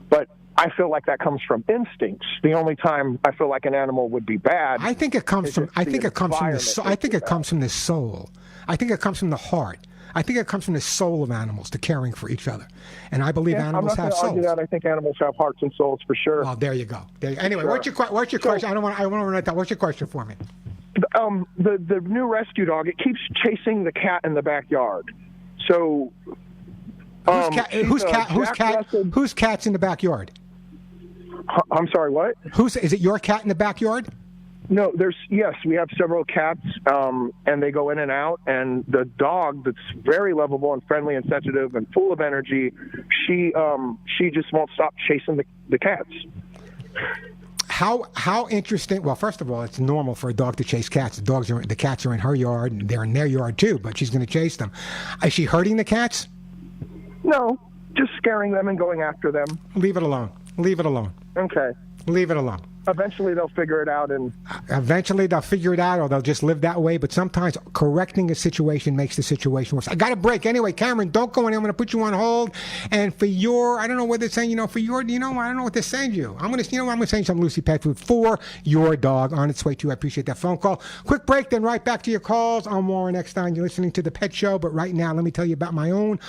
But I feel like that comes from instincts. The only time I feel like an animal would be bad,
I think it comes from. I think it comes from the. I think it comes from the soul. I think it comes from the heart. I think it comes from the soul of animals, the caring for each other, and I believe animals have souls.
I'm not going to argue that. I think animals have hearts and souls for sure.
Oh, there you go. Anyway, sure. What's your question? I want to write that. What's your question for me?
The new rescue dog, it keeps chasing the cat in the backyard. So,
whose cat's in the backyard?
I'm sorry, what?
Is it your cat in the backyard?
No, we have several cats, and they go in and out, and the dog that's very lovable and friendly and sensitive and full of energy, she just won't stop chasing the cats.
How interesting. Well, first of all, it's normal for a dog to chase cats. The cats are in her yard, and they're in their yard too, but she's going to chase them. Is she hurting the cats?
No, just scaring them and going after them.
Leave it alone. Leave it alone.
Okay.
Leave it alone.
Eventually they'll figure it out, or they'll just live that way. But sometimes correcting a situation makes the situation worse. I got a break anyway. Cameron, don't go anywhere. I'm going to put you on hold. And for I don't know what they're saying. I don't know what they're saying to you. I'm going to send you some Lucy pet food for your dog on its way to you. I appreciate that phone call. Quick break, then right back to your calls. I'm Warren Eckstein. You're listening to The Pet Show. But right now, let me tell you about my own.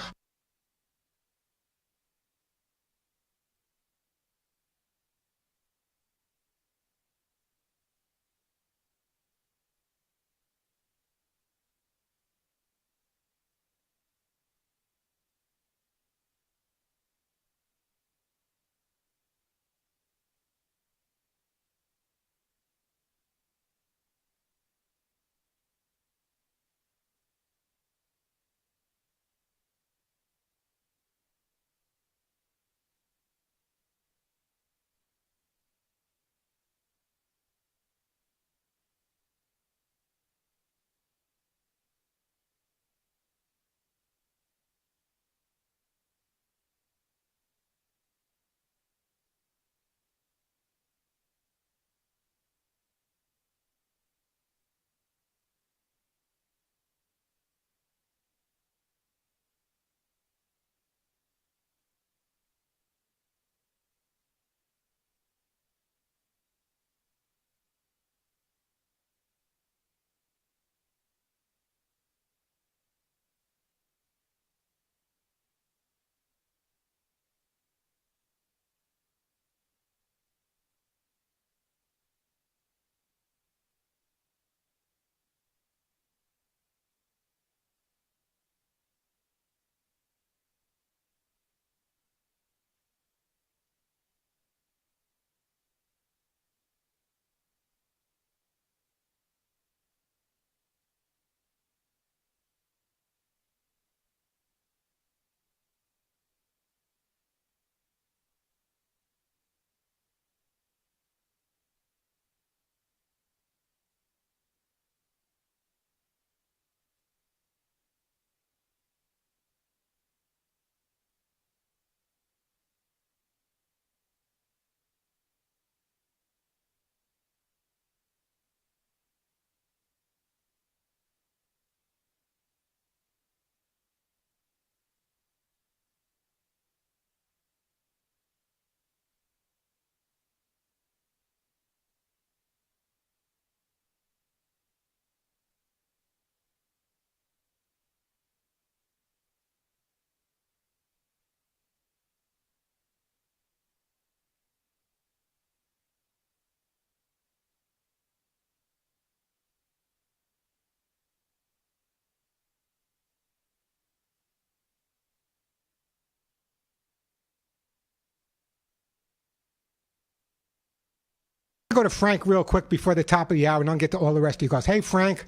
Go to Frank real quick before the top of the hour, and I'll get to all the rest of you guys. Hey, Frank.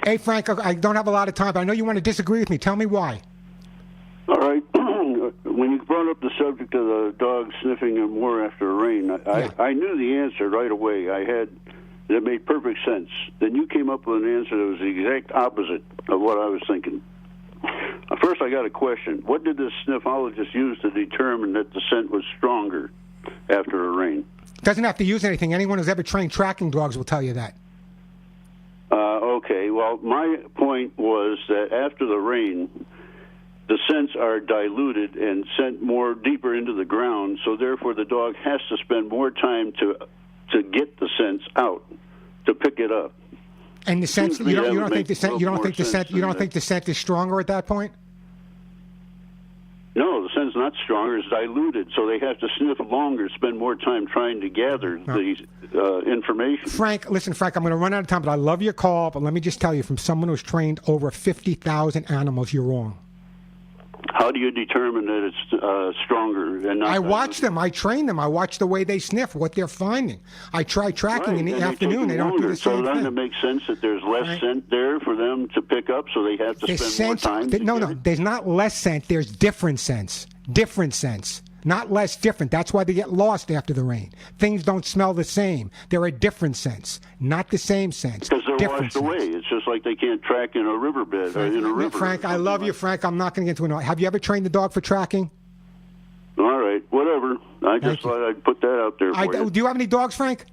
Hey, Frank, I don't have a lot of time, but I know you want to disagree with me. Tell me why.
All right. When you brought up the subject of the dog sniffing and more after a rain, I knew the answer right away. That made perfect sense. Then you came up with an answer that was the exact opposite of what I was thinking. First, I got a question. What did the sniffologist use to determine that the scent was stronger after a rain?
Doesn't have to use anything. Anyone who's ever trained tracking dogs will tell you that.
Okay. Well, my point was that after the rain, the scents are diluted and sent more deeper into the ground, so therefore the dog has to spend more time to get the scents out, to pick it up.
And the scent, you don't think the scent is stronger at that point?
No, the scent's not stronger. It's diluted, so they have to sniff longer, spend more time trying to gather the information.
Frank, listen, Frank, I'm going to run out of time, but I love your call. But let me just tell you, from someone who's trained over 50,000 animals, you're wrong.
How do you determine that it's stronger? And not
I watch them. I train them. I watch the way they sniff, what they're finding. I try tracking in the afternoon. They don't do the same thing.
So then it makes sense that there's less scent there for them to pick up, so they have to spend more time.
No, there's not less scent. There's different scents. Different scents. Not less, different. That's why they get lost after the rain. Things don't smell the same. They're a different sense, not the same sense.
Because they're washed away. It's just like they can't track in a riverbed or in a river.
Frank, I love you, Frank. I'm not going to get into it. Have you ever trained the dog for tracking?
All right, whatever. I just thought I'd put that out there for you.
Do you have any dogs, Frank?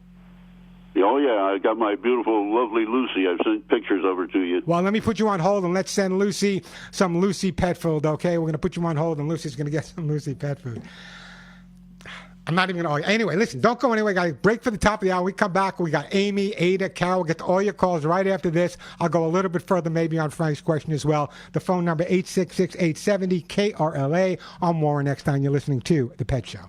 Oh, yeah. I got my beautiful, lovely Lucy. I've sent pictures of her to you.
Well, let me put you on hold, and let's send Lucy some Lucy pet food, okay? We're going to put you on hold, and Lucy's going to get some Lucy pet food. I'm not even going to argue. Anyway, listen, don't go anywhere. Got to break for the top of the hour. We come back. We got Amy, Ada, Carol. We'll get to all your calls right after this. I'll go a little bit further maybe on Frank's question as well. The phone number, 866-870-KRLA. I'm Warren Eckstein. You're listening to The Pet Show.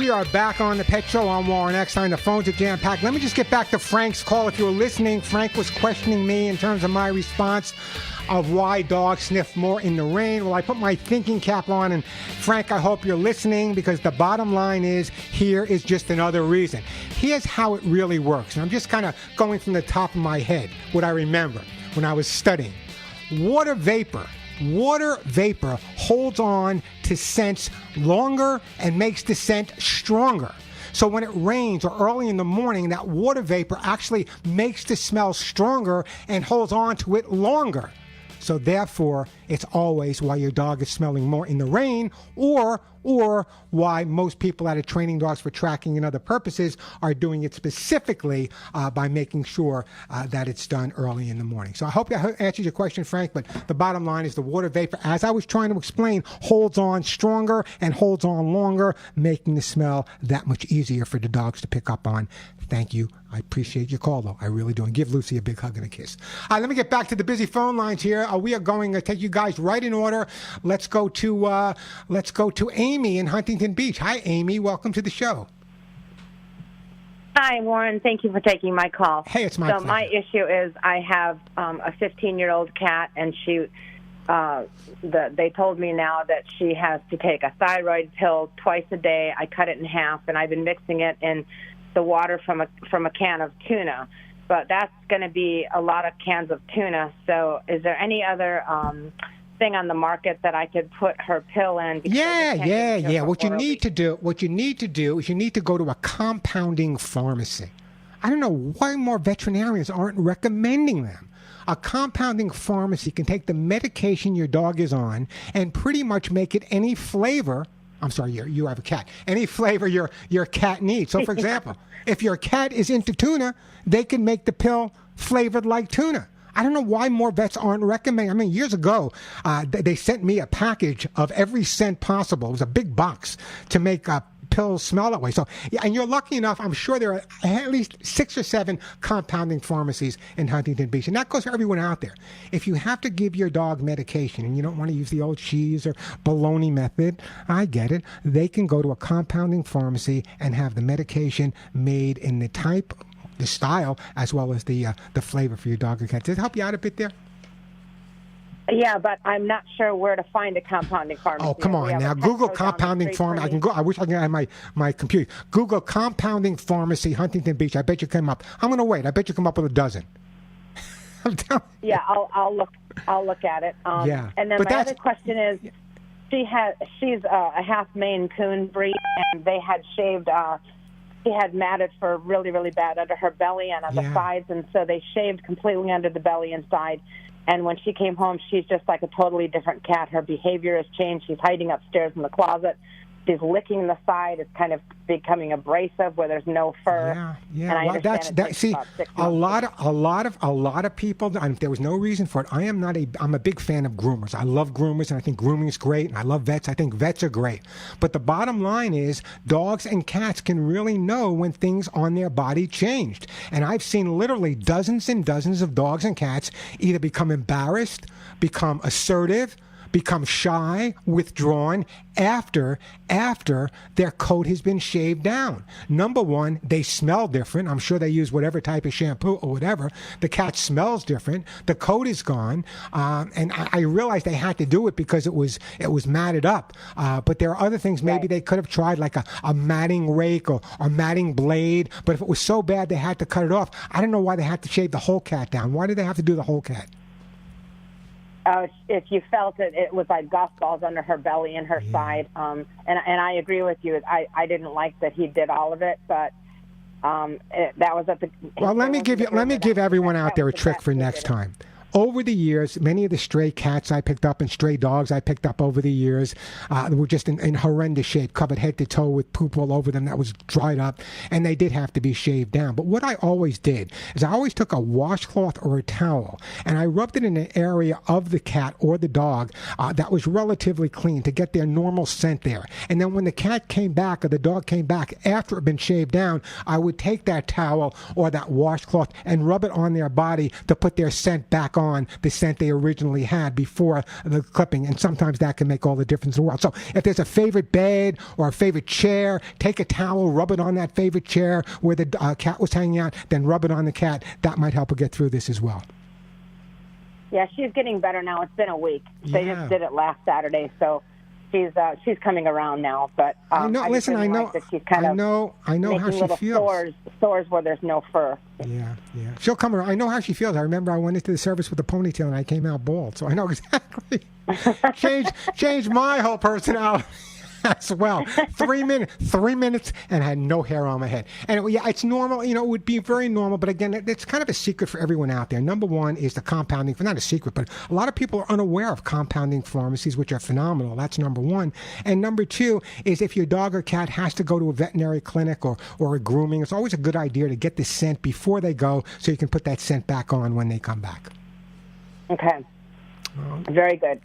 we are back on the Pet Show. I'm Warren Eckstein. The phones are jam-packed. Let me just get back to Frank's call. If you were listening, Frank was questioning me in terms of my response of why dogs sniff more in the rain. Well, I put my thinking cap on, and Frank, I hope you're listening, because the bottom line is, here is just another reason. Here's how it really works. And I'm just kind of going from the top of my head, what I remember when I was studying. Water vapor holds on to scents longer and makes the scent stronger. So when it rains or early in the morning, that water vapor actually makes the smell stronger and holds on to it longer. So therefore, it's always why your dog is smelling more in the rain, or why most people that are training dogs for tracking and other purposes are doing it specifically by making sure that it's done early in the morning. So I hope that answers your question, Frank, but the bottom line is the water vapor, as I was trying to explain, holds on stronger and holds on longer, making the smell that much easier for the dogs to pick up on. Thank you. I appreciate your call, though. I really do. And give Lucy a big hug and a kiss. Let me get back to the busy phone lines here. We are going to take you guys right in order. Let's go to Amy in Huntington Beach. Hi, Amy. Welcome to the show.
Hi, Warren. Thank you for taking my call.
Hey, it's my pleasure.
My issue is I have a 15-year-old cat, and they told me now that she has to take a thyroid pill twice a day. I cut it in half, and I've been mixing it in the water from a can of tuna, but that's going to be a lot of cans of tuna. So is there any other thing on the market that I could put her pill in?
Yeah. What you need to do is you need to go to a compounding pharmacy. I don't know why more veterinarians aren't recommending them. A compounding pharmacy can take the medication your dog is on and pretty much make it any flavor. I'm sorry, you have a cat. Any flavor your cat needs. So, for example, if your cat is into tuna, they can make the pill flavored like tuna. I don't know why more vets aren't recommending. I mean, years ago, they sent me a package of every scent possible. It was a big box to make pills smell that way. So, yeah, and you're lucky enough, I'm sure there are at least 6 or 7 compounding pharmacies in Huntington Beach. And that goes for everyone out there. If you have to give your dog medication and you don't want to use the old cheese or bologna method, I get it. They can go to a compounding pharmacy and have the medication made in the type, the style, as well as the flavor for your dog or cat. Does it help you out a bit there?
Yeah, but I'm not sure where to find a compounding pharmacy.
Oh, come on now. Google compounding pharmacy. I wish I could have my computer. Google compounding pharmacy, Huntington Beach. I bet you come up. I'm going to wait. I bet you come up with a dozen. I'm telling you.
Yeah, I'll look at it.
Yeah.
And then my other question is, she's a half Maine Coon breed, and they had shaved. She had matted for really, really bad under her belly and on the sides, and so they shaved completely under the belly and side. And when she came home, she's just like a totally different cat. Her behavior has changed. She's hiding upstairs in the closet. She's licking the side. It's kind of becoming abrasive where there's no fur.
Yeah.
And I understand
See, a lot of people. And there was no reason for it. I'm a big fan of groomers. I love groomers, and I think grooming is great. And I love vets. I think vets are great. But the bottom line is, dogs and cats can really know when things on their body changed. And I've seen literally dozens and dozens of dogs and cats either become embarrassed, become assertive, become shy, withdrawn after their coat has been shaved down. Number one, they smell different. I'm sure they use whatever type of shampoo or whatever. The cat smells different. The coat is gone. And I realized they had to do it because it was matted up. But there are other things maybe they could have tried, like a matting rake or matting blade. But if it was so bad they had to cut it off, I don't know why they had to shave the whole cat down. Why did they have to do the whole cat?
If you felt it was like golf balls under her belly and her side. And I agree with you. I didn't like that he did all of it, but that was at the.
Well, let me give everyone out there a trick for next time. Over the years, many of the stray cats I picked up and stray dogs I picked up over the years were just in horrendous shape, covered head to toe with poop all over them that was dried up, and they did have to be shaved down. But what I always did is I always took a washcloth or a towel, and I rubbed it in an area of the cat or the dog that was relatively clean to get their normal scent there. And then when the cat came back or the dog came back after it had been shaved down, I would take that towel or that washcloth and rub it on their body to put their scent back on. on the scent they originally had before the clipping, and sometimes that can make all the difference in the world. So if there's a favorite bed or a favorite chair, take a towel, rub it on that favorite chair where the cat was hanging out, then rub it on the cat. That might help her get through this as well.
Yeah, she's getting better now. It's been a week. They just did it last Saturday, so she's coming around now. But
I know. Listen, I know.
Like that she's kind of
I know how she feels.
Sores where there's no fur.
Yeah. She'll come around. I know how she feels. I remember I went into the service with a ponytail and I came out bald, so I know exactly. Changed my whole personality as well. 3 minutes, and I had no hair on my head. And it's normal. It would be very normal. But again, it's kind of a secret for everyone out there. Number one is the compounding. Not a secret, but a lot of people are unaware of compounding pharmacies, which are phenomenal. That's number one. And number two is if your dog or cat has to go to a veterinary clinic or a grooming, it's always a good idea to get the scent before they go, so you can put that scent back on when they come back.
Okay. Very good.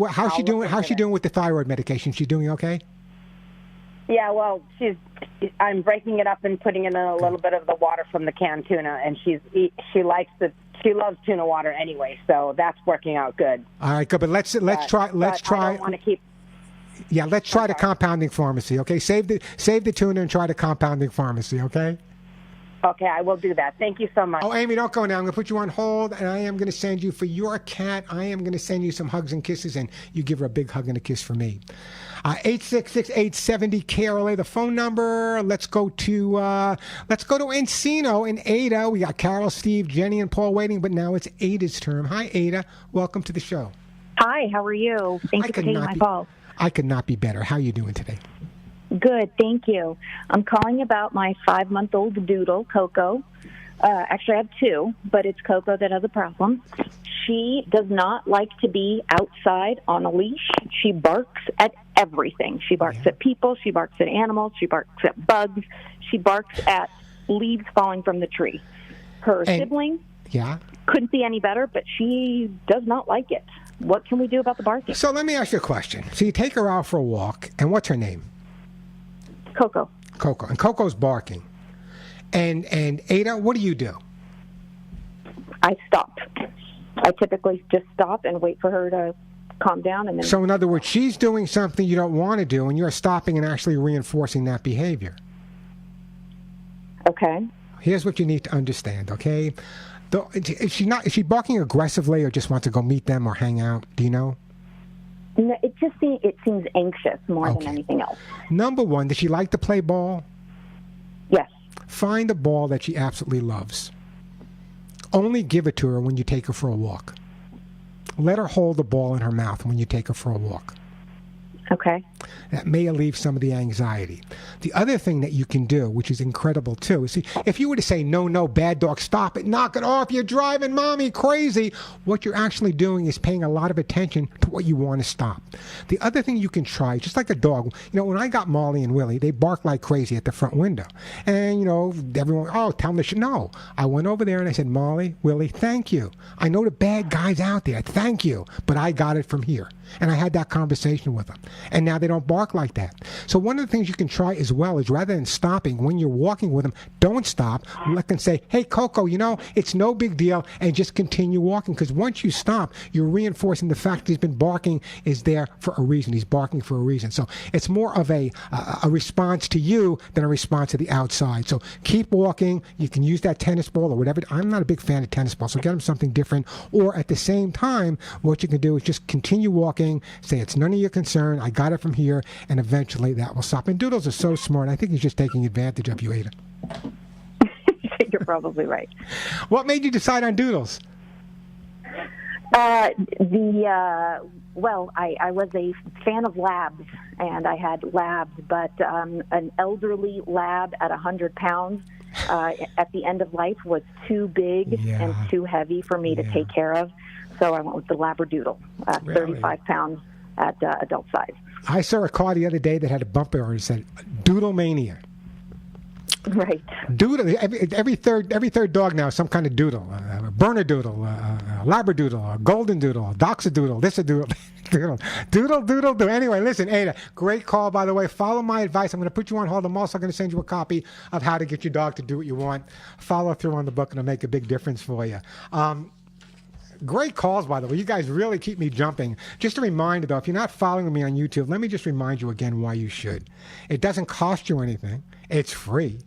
How's she doing? How's she doing with the thyroid medication? She's doing okay?
Yeah, well, I'm breaking it up and putting in a little bit of the water from the canned tuna, and she loves tuna water anyway, so that's working out good.
All right, good. But let's try.
I don't want to keep.
Yeah, let's try the compounding pharmacy. Okay, save the tuna and try the compounding pharmacy. Okay.
Okay, I will do that. Thank you so much.
Oh, Amy, don't go now. I'm going to put you on hold, and I am going to send you, for your cat, I am going to send you some hugs and kisses, and you give her a big hug and a kiss for me. 866-870-KRLA, the phone number. Let's go to Encino in Ada. We got Carol, Steve, Jenny, and Paul waiting, but now it's Ada's turn. Hi, Ada. Welcome to the show.
Hi, how are you? Thank you for taking my call.
I could not be better. How are you doing today?
Good, thank you. I'm calling about my 5-month-old doodle, Coco. Actually, I have two, but it's Coco that has a problem. She does not like to be outside on a leash. She barks at everything. She barks at people. She barks at animals. She barks at bugs. She barks at leaves falling from the tree. Her sibling couldn't be any better, but she does not like it. What can we do about the barking?
So let me ask you a question. So you take her out for a walk, and what's her name?
Coco.
And Coco's barking. And Ada, what do you do?
I stop. I typically just stop and wait for her to calm down. And then.
So in other words, she's doing something you don't want to do, and you're stopping and actually reinforcing that behavior.
Okay.
Here's what you need to understand, okay? Is she barking aggressively or just wants to go meet them or hang out? Do you know?
No, it seems anxious more than anything else.
Number one, does she like to play ball?
Yes.
Find a ball that she absolutely loves. Only give it to her when you take her for a walk. Let her hold the ball in her mouth when you take her for a walk.
Okay.
That may alleviate some of the anxiety. The other thing that you can do, which is incredible too, is if you were to say, no, bad dog, stop it, knock it off, you're driving mommy crazy, what you're actually doing is paying a lot of attention to what you want to stop. The other thing you can try, just like a dog, when I got Molly and Willie, they bark like crazy at the front window. And, everyone, tell them no. I went over there and I said, Molly, Willie, thank you. I know the bad guy's out there, thank you, but I got it from here. And I had that conversation with them. And now they don't bark like that. So one of the things you can try as well is rather than stopping, when you're walking with them, don't stop. Let them say, hey, Coco, it's no big deal, and just continue walking. Because once you stop, you're reinforcing the fact that he's been barking is there for a reason. He's barking for a reason. So it's more of a response to you than a response to the outside. So keep walking. You can use that tennis ball or whatever. I'm not a big fan of tennis balls, so get them something different. Or at the same time, what you can do is just continue walking. Say it's none of your concern. I got it from here, and eventually that will stop. And Doodles are so smart. I think he's just taking advantage of you, Ada.
You're probably right.
What made you decide on Doodles?
I was a fan of labs, and I had labs, but an elderly lab at 100 pounds at the end of life was too big and too heavy for me to take care of. So I went with the Labradoodle, 35 pounds at adult size.
I saw a car the other day that had a bumper on it that said Doodle Mania.
Right.
Doodle. Every third dog now is some kind of doodle. Bernedoodle, Labradoodle, Golden Doodle, Doxadoodle, this a doodle. Doodle. Anyway, listen, Ada, great call, by the way. Follow my advice. I'm going to put you on hold. I'm also going to send you a copy of How to Get Your Dog to Do What You Want. Follow through on the book, and it'll make a big difference for you. Great calls, by the way. You guys really keep me jumping. Just a reminder, though, if you're not following me on YouTube, let me just remind you again why you should. It doesn't cost you anything. It's free.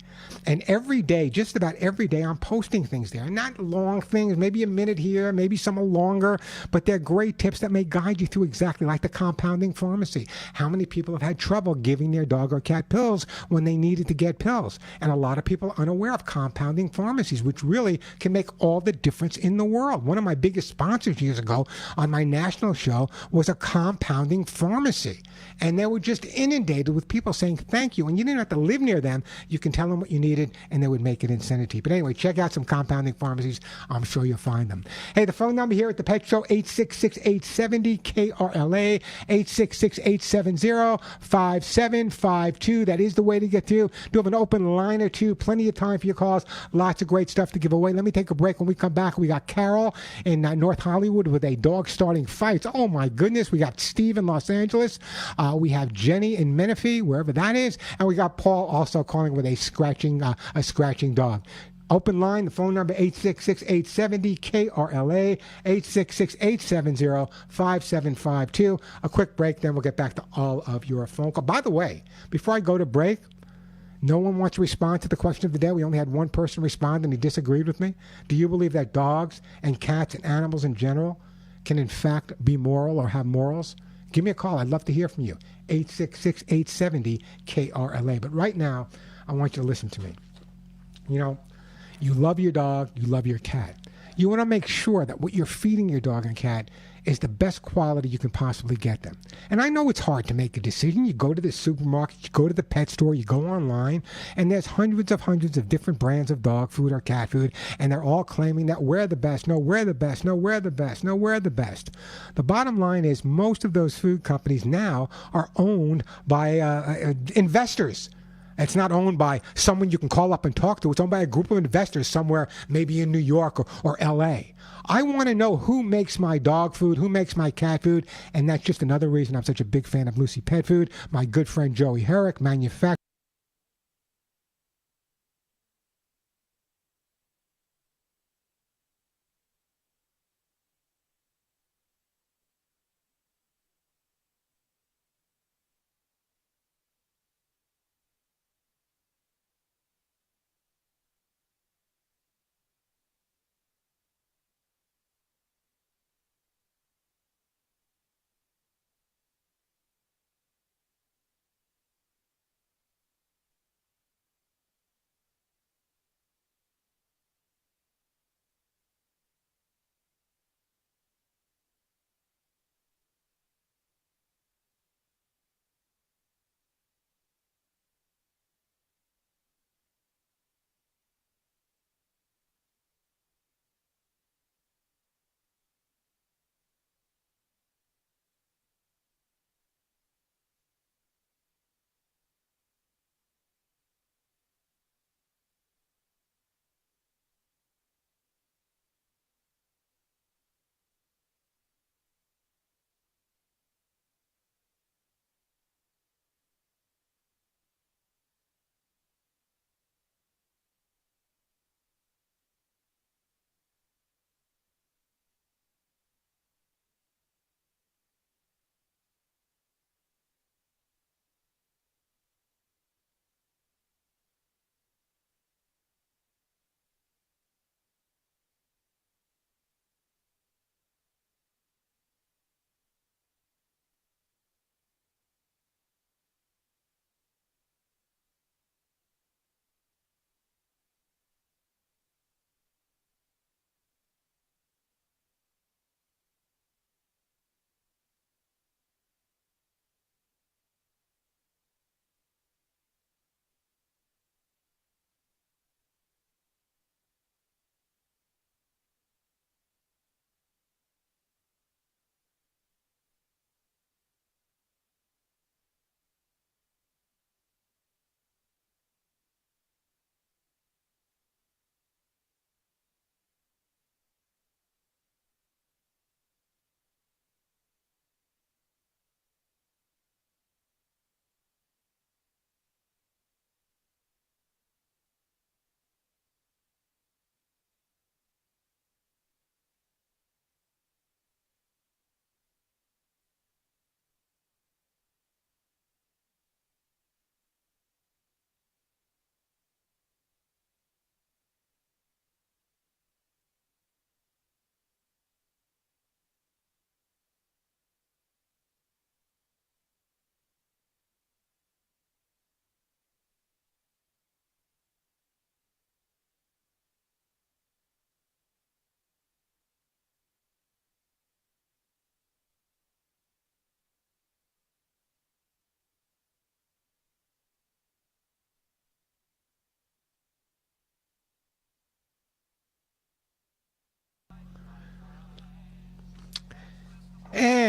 And every day, just about every day, I'm posting things there. Not long things, maybe a minute here, maybe some are longer, but they're great tips that may guide you through exactly like the compounding pharmacy. How many people have had trouble giving their dog or cat pills when they needed to get pills? And a lot of people are unaware of compounding pharmacies, which really can make all the difference in the world. One of my biggest sponsors years ago on my national show was a compounding pharmacy. And they were just inundated with people saying thank you. And you didn't have to live near them. You can tell them what you needed, and they would make it in Centity. But anyway, check out some compounding pharmacies. I'm sure you'll find them. Hey, the phone number here at the Pet Show, 866-870-KRLA, 866-870-5752. That is the way to get through. Do have an open line or two. Plenty of time for your calls. Lots of great stuff to give away. Let me take a break. When we come back, we got Carol in North Hollywood with a dog starting fights. Oh, my goodness. We got Steve in Los Angeles. We have Jenny in Menifee, wherever that is. And we got Paul also calling with a scratching dog. Open line, the phone number 866-870-KRLA, 866-870-5752. A quick break, then we'll get back to all of your phone calls. By the way, before I go to break, no one wants to respond to the question of the day. We only had one person respond, and he disagreed with me. Do you believe that dogs and cats and animals in general can in fact be moral or have morals? Give me a call. I'd love to hear from you. 866-870-KRLA. But right now, I want you to listen to me. You know, you love your dog, you love your cat. You want to make sure that what you're feeding your dog and cat is the best quality you can possibly get them. And I know it's hard to make a decision. You go to the supermarket, you go to the pet store, you go online, and there's hundreds of different brands of dog food or cat food, and they're all claiming that we're the best. No, we're the best. No, we're the best. No, we're the best. The bottom line is most of those food companies now are owned by investors. It's not owned by someone you can call up and talk to. It's owned by a group of investors somewhere, maybe in New York or L.A. I want to know who makes my dog food, who makes my cat food, and that's just another reason I'm such a big fan of Lucy Pet Food. My good friend Joey Herrick, manufacturer.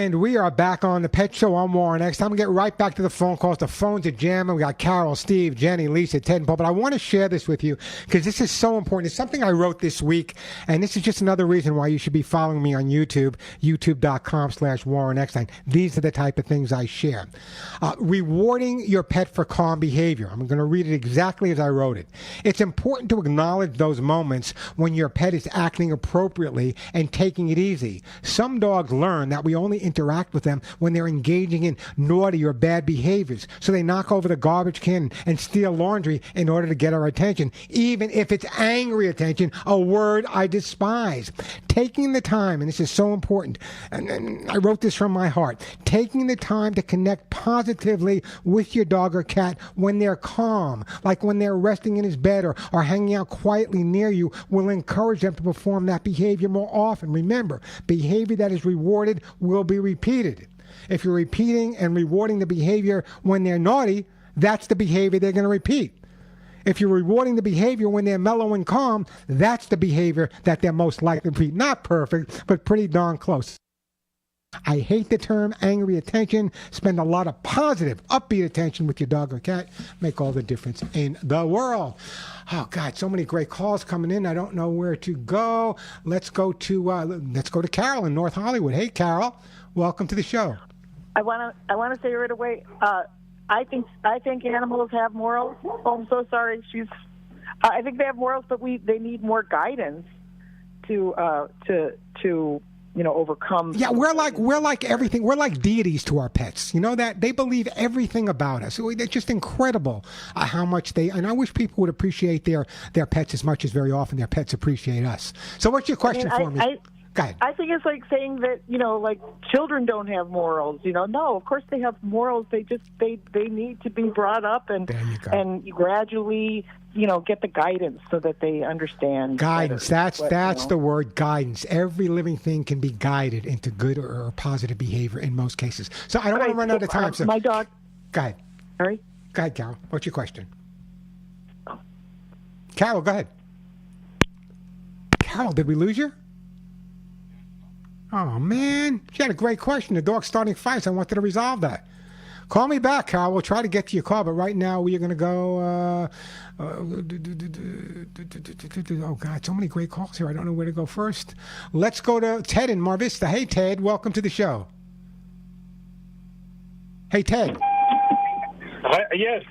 And we are back on the Pet Show. I'm Warren Eckstein. I'm going to get right back to the phone calls. The phones are jamming. We got Carol, Steve, Jenny, Lisa, Ted, and Paul. But I want to share this with you because this is so important. It's something I wrote this week, and this is just another reason why you should be following me on YouTube, youtube.com/Warren Eckstein. These are the type of things I share. Rewarding your pet for calm behavior. I'm going to read it exactly as I wrote it. It's important to acknowledge those moments when your pet is acting appropriately and taking it easy. Some dogs learn that we only interact with them when they're engaging in naughty or bad behaviors. So they knock over the garbage can and steal laundry in order to get our attention, even if it's angry attention, a word I despise. Taking the time, and this is so important, and I wrote this from my heart, taking the time to connect positively with your dog or cat when they're calm, like when they're resting in his bed or hanging out quietly near you, will encourage them to perform that behavior more often. Remember, behavior that is rewarded will be repeated. If you're repeating and rewarding the behavior when they're naughty, that's the behavior they're going to repeat. If you're rewarding the behavior when they're mellow and calm, that's the behavior that they're most likely to repeat. Not perfect, but pretty darn close. I hate the term angry attention. Spend a lot of positive, upbeat attention with your dog or cat. Make all the difference in the world. Oh, God, so many great calls coming in. I don't know where to go. Let's go to Carol in North Hollywood. Hey, Carol, welcome to the show.
I want to say right away, I think animals have morals. Oh, I'm so sorry. I think they have morals, but they need more guidance to overcome.
Yeah, we're like everything. We're like deities to our pets. You know that? They believe everything about us. It's just incredible how much and I wish people would appreciate their pets as much as very often their pets appreciate us. So what's your question for me? Go ahead.
I think it's like saying that, like children don't have morals. No, of course they have morals. They need to be brought up and gradually, get the guidance so that they understand.
Guidance. That's the word, guidance. Every living thing can be guided into good or positive behavior in most cases. So I don't want to run out of time. So
my dog.
Go ahead.
Sorry?
Go ahead, Carol. What's your question? Carol, go ahead. Carol, did we lose you? Oh, man. She had a great question. The dog's starting fights. I wanted to resolve that. Call me back, Carol. We'll try to get to your call, but right now we are going to go... oh, God, so many great calls here. I don't know where to go first. Let's go to Ted in Mar Vista. Hey, Ted, welcome to the show. Hey, Ted.
Yes.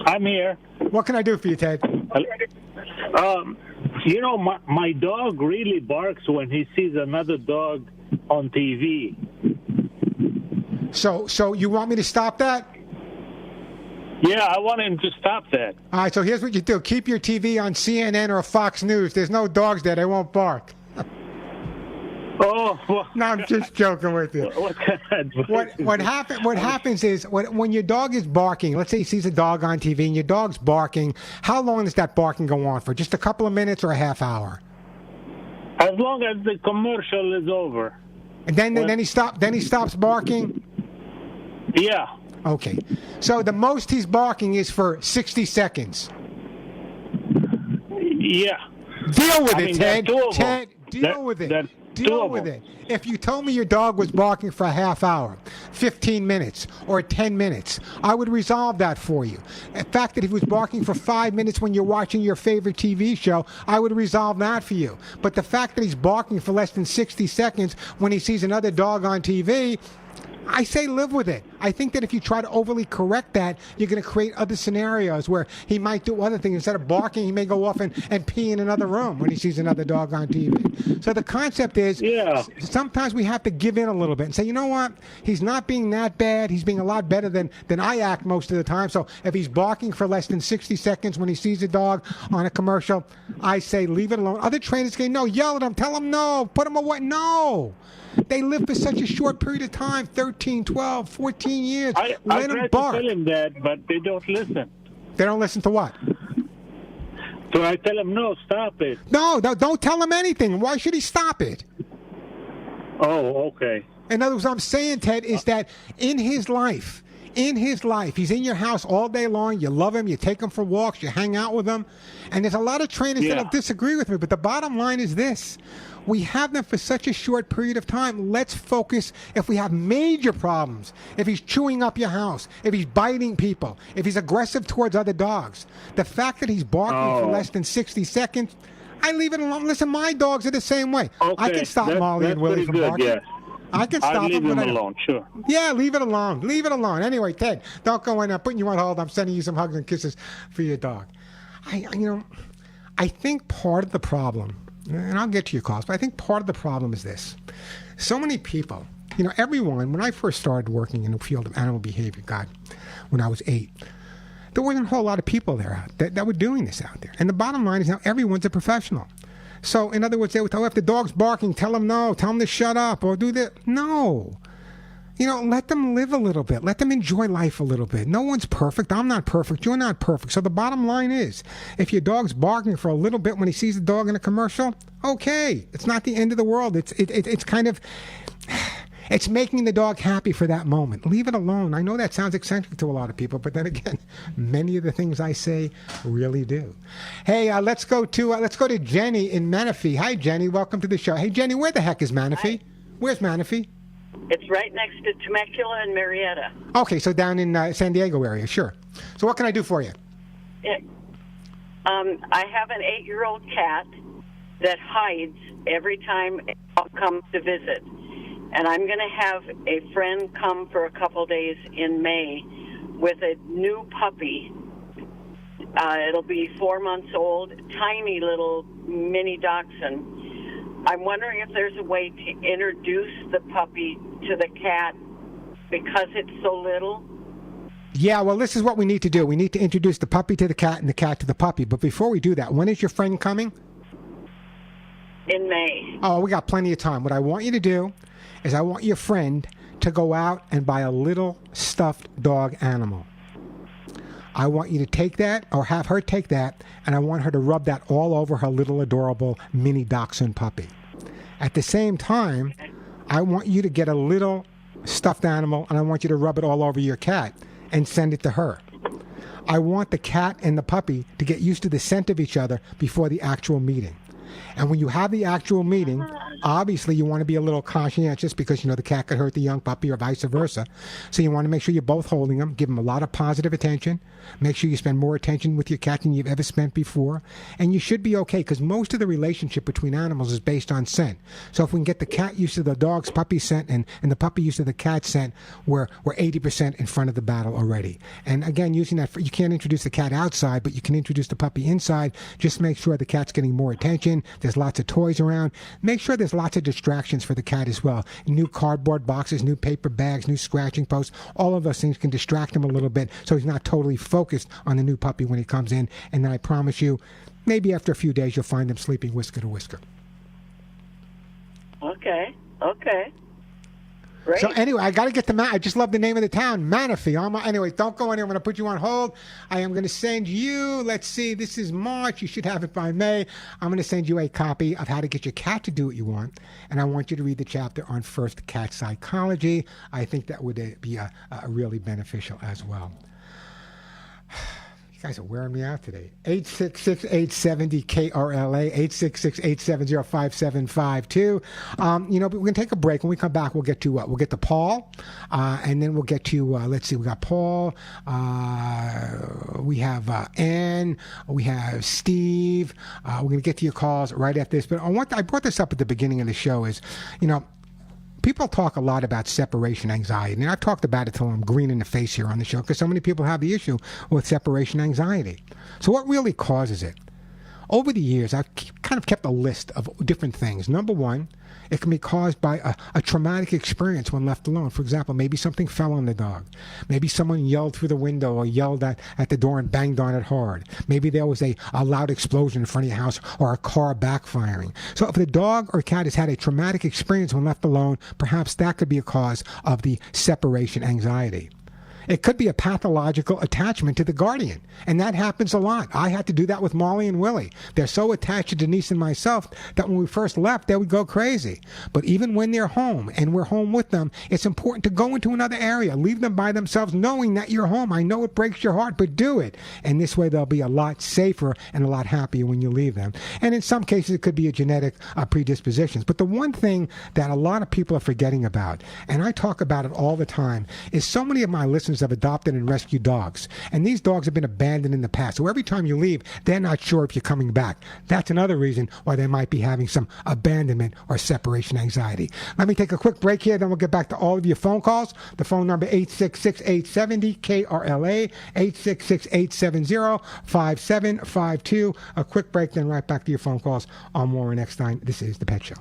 I'm here.
What can I do for you, Ted?
My dog really barks when he sees another dog on TV.
So you want me to stop that?
Yeah, I want him to stop that.
All right, so here's what you do. Keep your TV on CNN or Fox News. There's no dogs there. They won't bark.
Oh, well,
no, I'm just joking with you. What happens is when your dog is barking, let's say he sees a dog on TV and your dog's barking, how long does that barking go on for? Just a couple of minutes or a half hour?
As long as the commercial is over.
And then he stops barking?
Yeah.
Okay. So the most he's barking is for 60 seconds.
Yeah.
Deal with it, Ted. Ted, deal with it. Deal with it. If you told me your dog was barking for a half hour, 15 minutes, or 10 minutes, I would resolve that for you. The fact that he was barking for 5 minutes when you're watching your favorite TV show, I would resolve that for you. But the fact that he's barking for less than 60 seconds when he sees another dog on TV, I say live with it. I think that if you try to overly correct that, you're going to create other scenarios where he might do other things. Instead of barking, he may go off and pee in another room when he sees another dog on TV. So the concept is sometimes we have to give in a little bit and say, you know what? He's not being that bad. He's being a lot better than I act most of the time. So if he's barking for less than 60 seconds when he sees a dog on a commercial, I say leave it alone. Other trainers say, no, yell at him, tell him no, put him away. No. They live for such a short period of time, 13, 12, 14 years. Let them bark.
I tell him that, but they don't listen.
They don't listen to what?
So I tell him, no, stop it.
No, don't tell him anything. Why should he stop it?
Oh, okay.
In other words, what I'm saying, Ted, is that in his life, he's in your house all day long. You love him. You take him for walks. You hang out with him. And there's a lot of trainers that'll disagree with me. But the bottom line is this. We have them for such a short period of time. Let's focus if we have major problems. If he's chewing up your house, if he's biting people, if he's aggressive towards other dogs. The fact that he's barking for less than 60 seconds, I leave it alone. Listen, my dogs are the same way.
Okay,
I can stop Molly and Willie from barking.
Yes.
I can stop
leave
them
alone, sure.
Yeah, leave it alone. Leave it alone. Anyway, Ted, don't go in there. I'm putting you on hold. I'm sending you some hugs and kisses for your dog. I think part of the problem, and I'll get to your calls, but I think part of the problem is this. So many people, everyone, when I first started working in the field of animal behavior, when I was 8, there wasn't a whole lot of people there that were doing this out there. And the bottom line is now everyone's a professional. So, in other words, they would tell, if the dog's barking, tell them no, tell them to shut up, or do this. No. Let them live a little bit. Let them enjoy life a little bit. No one's perfect. I'm not perfect. You're not perfect. So the bottom line is, if your dog's barking for a little bit when he sees a dog in a commercial, okay. It's not the end of the world. It's kind of... It's making the dog happy for that moment. Leave it alone. I know that sounds eccentric to a lot of people, but then again, many of the things I say really do. Hey, let's go to Jenny in Menifee. Hi, Jenny. Welcome to the show. Hey, Jenny, where the heck is Menifee?
Hi.
Where's Menifee?
It's right next to Temecula and Marietta.
Okay, so down in San Diego area, sure. So what can I do for you?
I have an 8-year-old cat that hides every time it comes to visit. And I'm going to have a friend come for a couple days in May with a new puppy. It'll be 4 months old, tiny little mini dachshund. I'm wondering if there's a way to introduce the puppy to the cat because it's so little.
Yeah, well, this is what we need to do. We need to introduce the puppy to the cat and the cat to the puppy. But before we do that, when is your friend coming?
In May.
Oh, we got plenty of time. What I want you to do is I want your friend to go out and buy a little stuffed dog animal. I want you to take that, or have her take that, and I want her to rub that all over her little adorable mini dachshund puppy. At the same time, I want you to get a little stuffed animal, and I want you to rub it all over your cat and send it to her. I want the cat and the puppy to get used to the scent of each other before the actual meeting. And when you have the actual meeting, obviously you want to be a little conscientious because, the cat could hurt the young puppy or vice versa. So you want to make sure you're both holding them, give them a lot of positive attention. Make sure you spend more attention with your cat than you've ever spent before. And you should be okay because most of the relationship between animals is based on scent. So if we can get the cat used to the dog's puppy scent and the puppy used to the cat scent, we're 80% in front of the battle already. And again, using that, you can't introduce the cat outside, but you can introduce the puppy inside. Just make sure the cat's getting more attention. There's lots of toys around. Make sure there's lots of distractions for the cat as well. New cardboard boxes, new paper bags, new scratching posts. All of those things can distract him a little bit so he's not totally focused on the new puppy when he comes in. And then I promise you, maybe after a few days, you'll find him sleeping whisker to whisker.
Okay. Great.
So anyway, I got to get I just love the name of the town, Menifee. Anyway, don't go anywhere. I'm going to put you on hold. I am going to send you, let's see, this is March. You should have it by May. I'm going to send you a copy of How to Get Your Cat to Do What You Want. And I want you to read the chapter on first cat psychology. I think that would be a really beneficial as well. You guys are wearing me out today. 866-870-KRLA, 866-870-5752. But we're going to take a break. When we come back, we'll get to what? We'll get to Paul, and then we'll get to, let's see, we got Paul, we have Ann, we have Steve. We're going to get to your calls right after this. But I brought this up at the beginning of the show is, people talk a lot about separation anxiety, and I've talked about it till I'm green in the face here on the show because so many people have the issue with separation anxiety. So what really causes it? Over the years, I've kind of kept a list of different things. Number one, it can be caused by a traumatic experience when left alone. For example, maybe something fell on the dog. Maybe someone yelled through the window or yelled at the door and banged on it hard. Maybe there was a loud explosion in front of your house or a car backfiring. So if the dog or cat has had a traumatic experience when left alone, perhaps that could be a cause of the separation anxiety. It could be a pathological attachment to the guardian, and that happens a lot. I had to do that with Molly and Willie. They're so attached to Denise and myself that when we first left, they would go crazy. But even when they're home and we're home with them, it's important to go into another area, leave them by themselves, knowing that you're home. I know it breaks your heart, but do it. And this way they'll be a lot safer and a lot happier when you leave them. And in some cases, it could be a genetic predispositions. But the one thing that a lot of people are forgetting about, and I talk about it all the time, is so many of my listeners have adopted and rescued dogs. And these dogs have been abandoned in the past. So every time you leave, they're not sure if you're coming back. That's another reason why they might be having some abandonment or separation anxiety. Let me take a quick break here, then we'll get back to all of your phone calls. The phone number 866-870-KRLA, 866-870-5752. A quick break, then right back to your phone calls on Warren Eckstein. This is The Pet Show.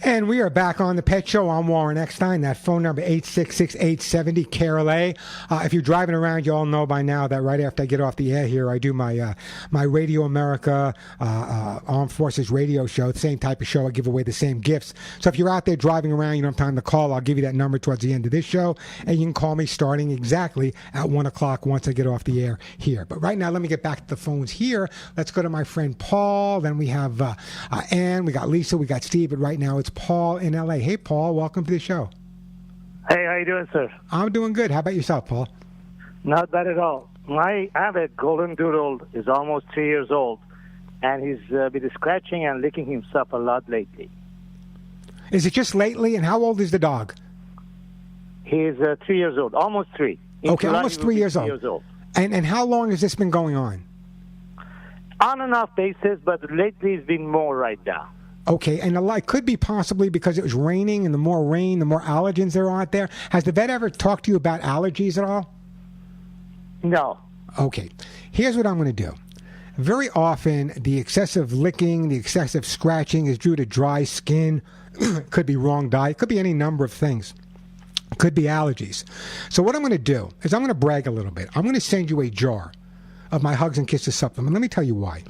And we are back on the Pet Show. I'm Warren Eckstein. That phone number, 866-870-KRLA. If you're driving around, you all know by now that right after I get off the air here, I do my my Radio America Armed Forces radio show. Same type of show. I give away the same gifts. So if you're out there driving around, you don't have time to call, I'll give you that number towards the end of this show. And you can call me starting exactly at 1 o'clock once I get off the air here. But right now, let me get back to the phones here. Let's go to my friend Paul. Then we have Ann. We got Lisa. We got Steve. But right now, it's Paul in L.A. Hey, Paul, welcome to the show.
Hey, how you doing, sir?
I'm doing good. How about yourself, Paul?
Not bad at all. I have a golden doodle. He's almost 3 years old, and he's been scratching and licking himself a lot lately.
Is it just lately? And how old is the dog?
He's 3 years old, almost 3.
Okay, almost 3 years old. And how long has this been going on?
On and off basis, but lately it's been more right now.
Okay, and it could be possibly because it was raining, and the more rain, the more allergens there are out there. Has the vet ever talked to you about allergies at all?
No.
Okay, here's what I'm going to do. Very often, the excessive licking, the excessive scratching is due to dry skin. Could be wrong diet. Could be any number of things. Could be allergies. So what I'm going to do is I'm going to brag a little bit. I'm going to send you a jar of my Hugs and Kisses supplement. Let me tell you why.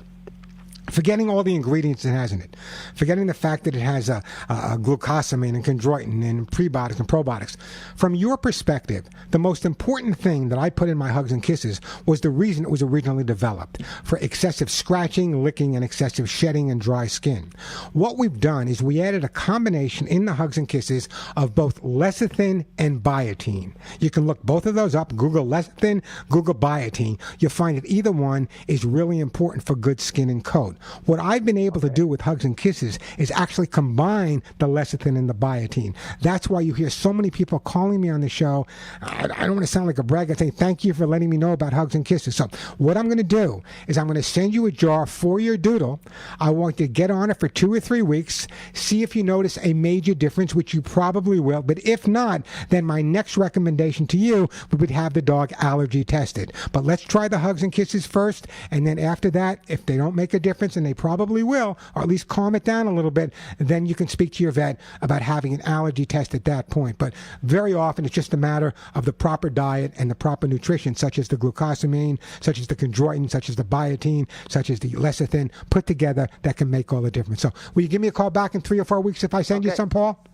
Forgetting all the ingredients it has in it, forgetting the fact that it has a glucosamine and chondroitin and prebiotics and probiotics. From your perspective, the most important thing that I put in my Hugs and Kisses was the reason it was originally developed, for excessive scratching, licking, and excessive shedding and dry skin. What we've done is we added a combination in the Hugs and Kisses of both lecithin and biotin. You can look both of those up, Google lecithin, Google biotin. You'll find that either one is really important for good skin and coat. What I've been able to do with Hugs and Kisses is actually combine the lecithin and the biotin. That's why you hear so many people calling me on the show. I don't want to sound like a brag. I say thank you for letting me know about Hugs and Kisses. So what I'm going to do is I'm going to send you a jar for your doodle. I want you to get on it for 2 or 3 weeks, see if you notice a major difference, which you probably will. But if not, then my next recommendation to you would have the dog allergy tested. But let's try the Hugs and Kisses first, and then after that, if they don't make a difference, and they probably will, or at least calm it down a little bit, then you can speak to your vet about having an allergy test at that point. But very often it's just a matter of the proper diet and the proper nutrition, such as the glucosamine, such as the chondroitin, such as the biotin, such as the lecithin, put together that can make all the difference. So will you give me a call back in 3 or 4 weeks if I send you some, Paul?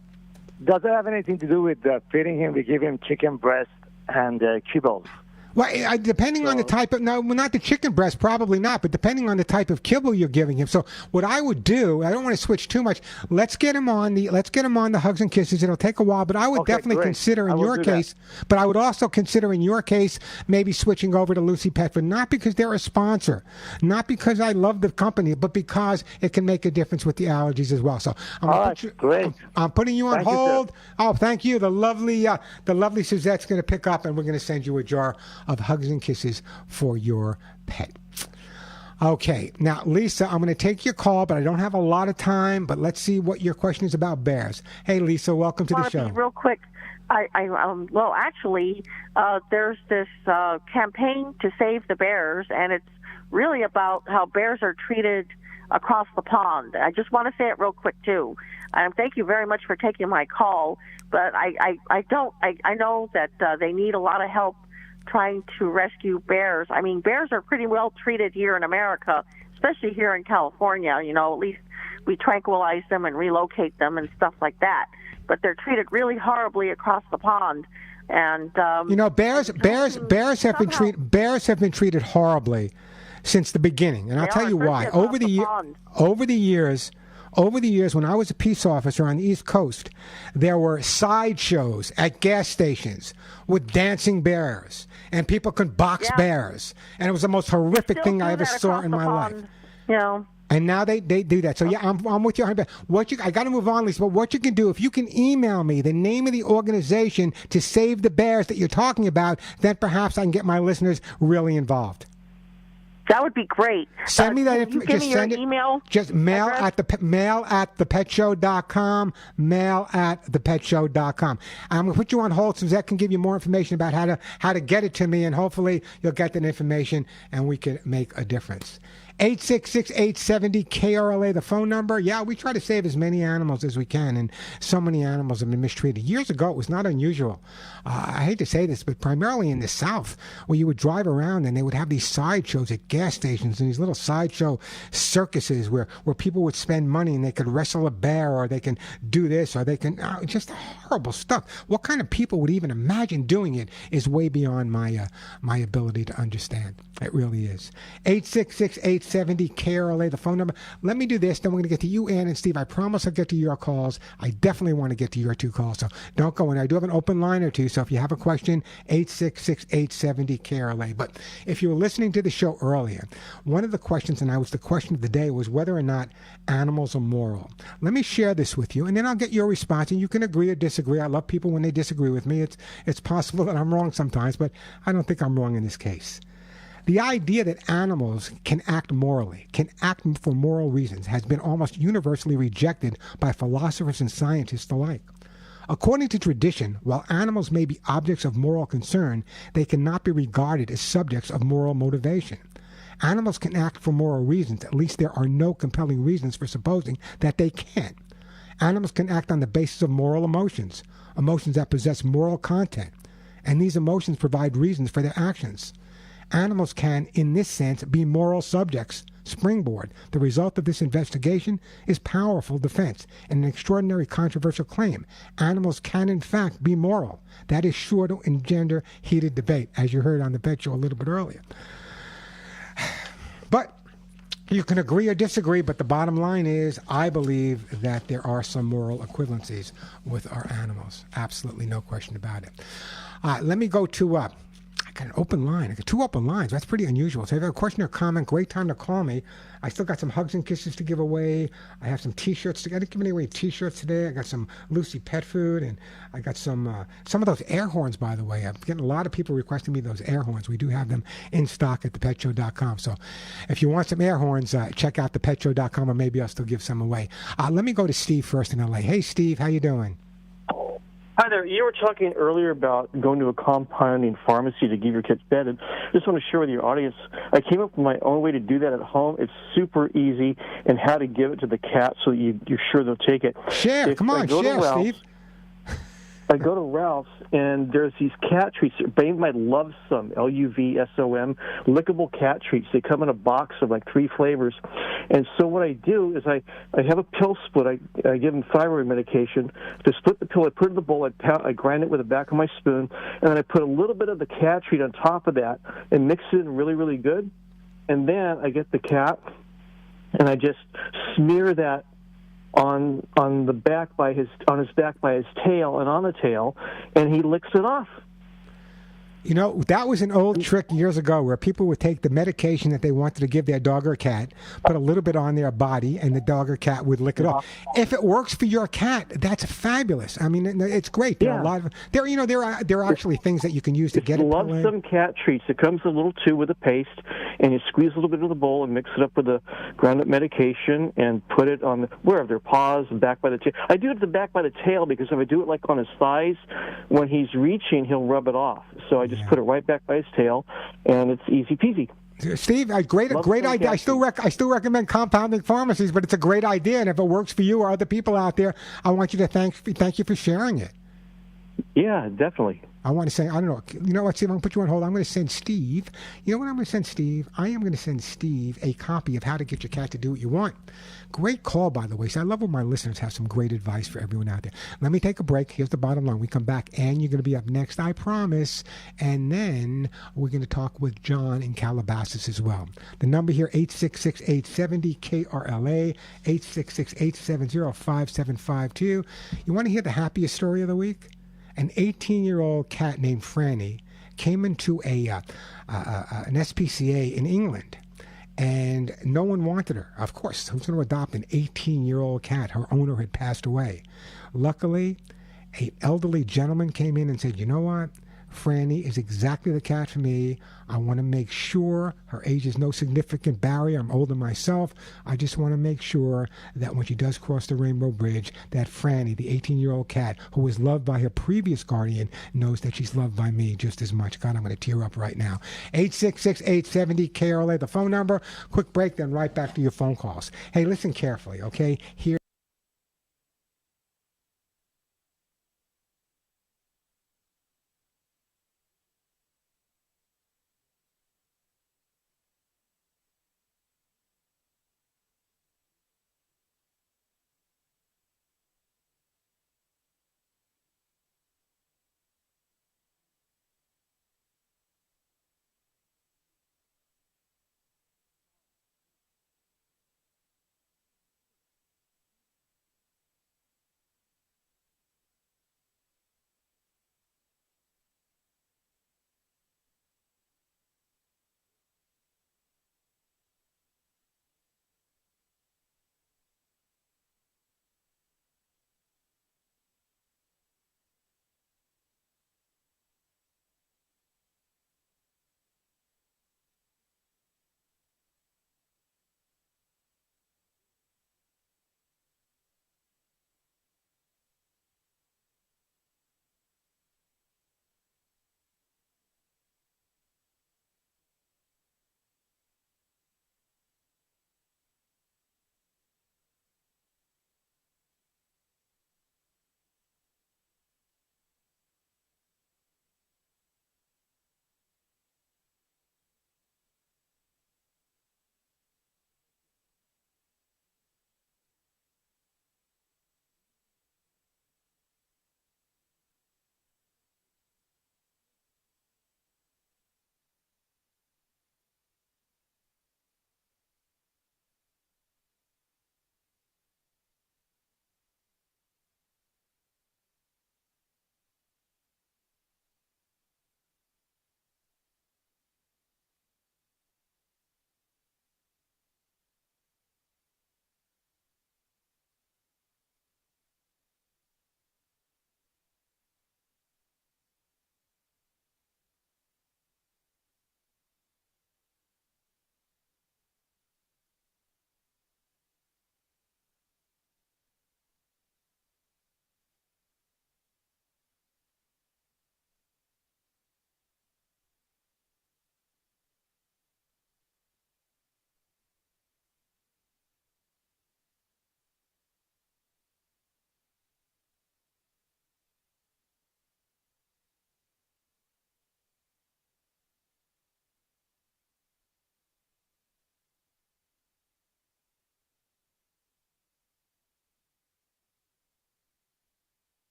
Does it have anything to do with feeding him? We give him chicken breast and kibbles.
Well, depending on the type of, no, not the chicken breast, probably not, but depending on the type of kibble you're giving him. So what I would do, I don't want to switch too much. Let's get him on the Hugs and Kisses. It'll take a while, but I would definitely consider in your case, but I would also consider in your case maybe switching over to Lucy Pet Food, not because they're a sponsor, not because I love the company, but because it can make a difference with the allergies as well. So I'm putting you on hold. Thank you. The lovely Suzette's going to pick up, and we're going to send you a jar of Hugs and Kisses for your pet. Okay, now Lisa, I'm going to take your call, but I don't have a lot of time, but let's see what your question is about bears. Hey Lisa, welcome to the show.
Real quick, there's this campaign to save the bears, and it's really about how bears are treated across the pond. I just want to say it real quick too. Thank you very much for taking my call, but I know that they need a lot of help trying to rescue bears. I mean, bears are pretty well treated here in America, especially here in California. You know, at least we tranquilize them and relocate them and stuff like that. But they're treated really horribly across the pond. And bears have been treated horribly since the beginning. And I'll tell you why. Over the years, when I was a peace officer on the East Coast, there were sideshows at gas stations with dancing bears, and people could box bears, and it was the most horrific thing I ever saw in my life. And now they do that. So yeah, I'm with you. I got to move on, Lisa. But what you can do, if you can email me the name of the organization to save the bears that you're talking about, then perhaps I can get my listeners really involved. That would be great.
Send me that
information. Just send it. Email.
Just mail at thepetshow.com. Mail at thepetshow.com. I'm going to put you on hold so Zach can give you more information about how to get it to me, and hopefully you'll get that information and we can make a difference. 866-870-KRLA, the phone number. Yeah, we try to save as many animals as we can, and so many animals have been mistreated. Years ago, it was not unusual. I hate to say this, but primarily in the South, where you would drive around and they would have these sideshows at gas stations and these little sideshow circuses where people would spend money and they could wrestle a bear, or they can do this, or they can, just horrible stuff. What kind of people would even imagine doing it is way beyond my ability to understand. It really is. 866-870 866-870-KRLA, the phone number. Let me do this, then we're going to get to you, Ann and Steve. I promise I'll get to your calls. I definitely want to get to your two calls, so don't go in. I do have an open line or two, so if you have a question, 866-870-KRLA. But if you were listening to the show earlier, one of the questions, and the question of the day, was whether or not animals are moral. Let me share this with you, and then I'll get your response, and you can agree or disagree. I love people when they disagree with me. It's possible that I'm wrong sometimes, but I don't think I'm wrong in this case. The idea that animals can act morally, can act for moral reasons, has been almost universally rejected by philosophers and scientists alike. According to tradition, while animals may be objects of moral concern, they cannot be regarded as subjects of moral motivation. Animals can act for moral reasons. At least there are no compelling reasons for supposing that they can't. Animals can act on the basis of moral emotions, emotions that possess moral content, and these emotions provide reasons for their actions. Animals can, in this sense, be moral subjects. Springboard. The result of this investigation is powerful defense and an extraordinary controversial claim. Animals can, in fact, be moral. That is sure to engender heated debate, as you heard on the Pet Show a little bit earlier. But you can agree or disagree, but the bottom line is I believe that there are some moral equivalencies with our animals. Absolutely no question about it. Let me go to I got an open line. I got two open lines. That's pretty unusual. So if you have a question or comment, great time to call me. I still got some hugs and kisses to give away. I have some T-shirts. I didn't give away T-shirts today. I got some Lucy pet food, and I got some of those air horns, by the way. I'm getting a lot of people requesting me those air horns. We do have them in stock at thepetshow.com. So if you want some air horns, check out thepetshow.com, or maybe I'll still give some away. Let me go to Steve first in L.A. Hey, Steve, how you doing?
Hi there. You were talking earlier about going to a compounding pharmacy to give your kids bed. And I just want to share with your audience, I came up with my own way to do that at home. It's super easy, and how to give it to the cat so that you're sure they'll take it.
Share. Come on, share, Steve.
I go to Ralph's, and there's these cat treats. Babe might love some, Luvsom, lickable cat treats. They come in a box of like 3 flavors. And so what I do is I have a pill split. I give them thyroid medication. To split the pill, I put it in the bowl. I grind it with the back of my spoon, and then I put a little bit of the cat treat on top of that and mix it in really, really good. And then I get the cat, and I just smear that on the back by his back by his tail and on the tail, and he licks it off.
You know, that was an old trick years ago where people would take the medication that they wanted to give their dog or cat, put a little bit on their body, and the dog or cat would lick it off. If it works for your cat, that's fabulous. I mean, it's great. There are a lot of there are actually things that you can use to get it.
Love some cat treats. It comes a little tube with a paste, and you squeeze a little bit of the bowl and mix it up with the ground up medication and put it on wherever their paws, back by the tail. I do it at the back by the tail because if I do it like on his thighs, when he's reaching, he'll rub it off. So I just put it right back by his tail, and it's easy peasy.
Steve, great idea. I still recommend compounding pharmacies, but it's a great idea, and if it works for you or other people out there, I want you to thank you for sharing it.
Yeah, definitely.
I want to say, I don't know. You know what, Steve? I'm going to put you on hold. I'm going to send Steve. You know what I'm going to send Steve? I am going to send Steve a copy of How to Get Your Cat to Do What You Want. Great call, by the way. So I love when my listeners have some great advice for everyone out there. Let me take a break. Here's the bottom line. We come back, and you're going to be up next, I promise. And then we're going to talk with John in Calabasas as well. The number here, 866-870-KRLA, 866-870-5752. You want to hear the happiest story of the week? An 18-year-old cat named Franny came into an SPCA in England, and no one wanted her. Of course, who's going to adopt an 18-year-old cat? Her owner had passed away. Luckily, an elderly gentleman came in and said, you know what? Franny is exactly the cat for me. I want to make sure her age is no significant barrier. I'm older myself. I just want to make sure that when she does cross the Rainbow Bridge, that Franny, the 18-year-old cat who was loved by her previous guardian, knows that she's loved by me just as much. God, I'm going to tear up right now. 866-870-KRLA, the phone number. Quick break, then right back to your phone calls. Hey, listen carefully, okay? Here.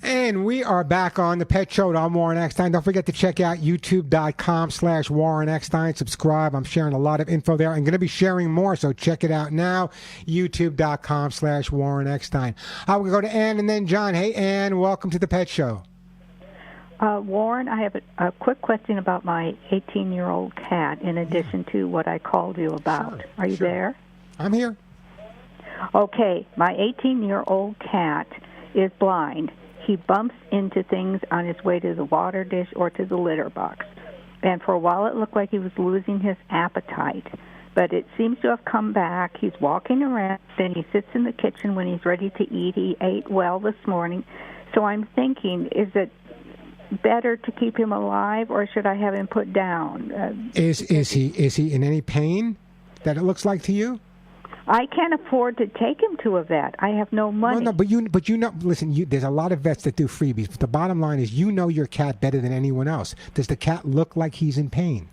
And we are back on the Pet Show. I'm Warren Eckstein. Don't forget to check out youtube.com/Warren Eckstein. Subscribe. I'm sharing a lot of info there. I'm going to be sharing more, so check it out now. youtube.com/Warren Eckstein. I will go to Ann and then John. Hey, Ann, welcome to the Pet Show.
Warren, I have a quick question about my 18-year-old cat in addition to what I called you about.
Sure,
Are you there?
I'm here.
Okay, my 18-year-old cat is blind. He bumps into things on his way to the water dish or to the litter box. And for a while it looked like he was losing his appetite. But it seems to have come back. He's walking around, then he sits in the kitchen when he's ready to eat. He ate well this morning. So I'm thinking, is it better to keep him alive or should I have him put down?
Is he in any pain that it looks like to you?
I can't afford to take him to a vet. I have no money.
No, but you know, listen, there's a lot of vets that do freebies. But the bottom line is you know your cat better than anyone else. Does the cat look like he's in pain?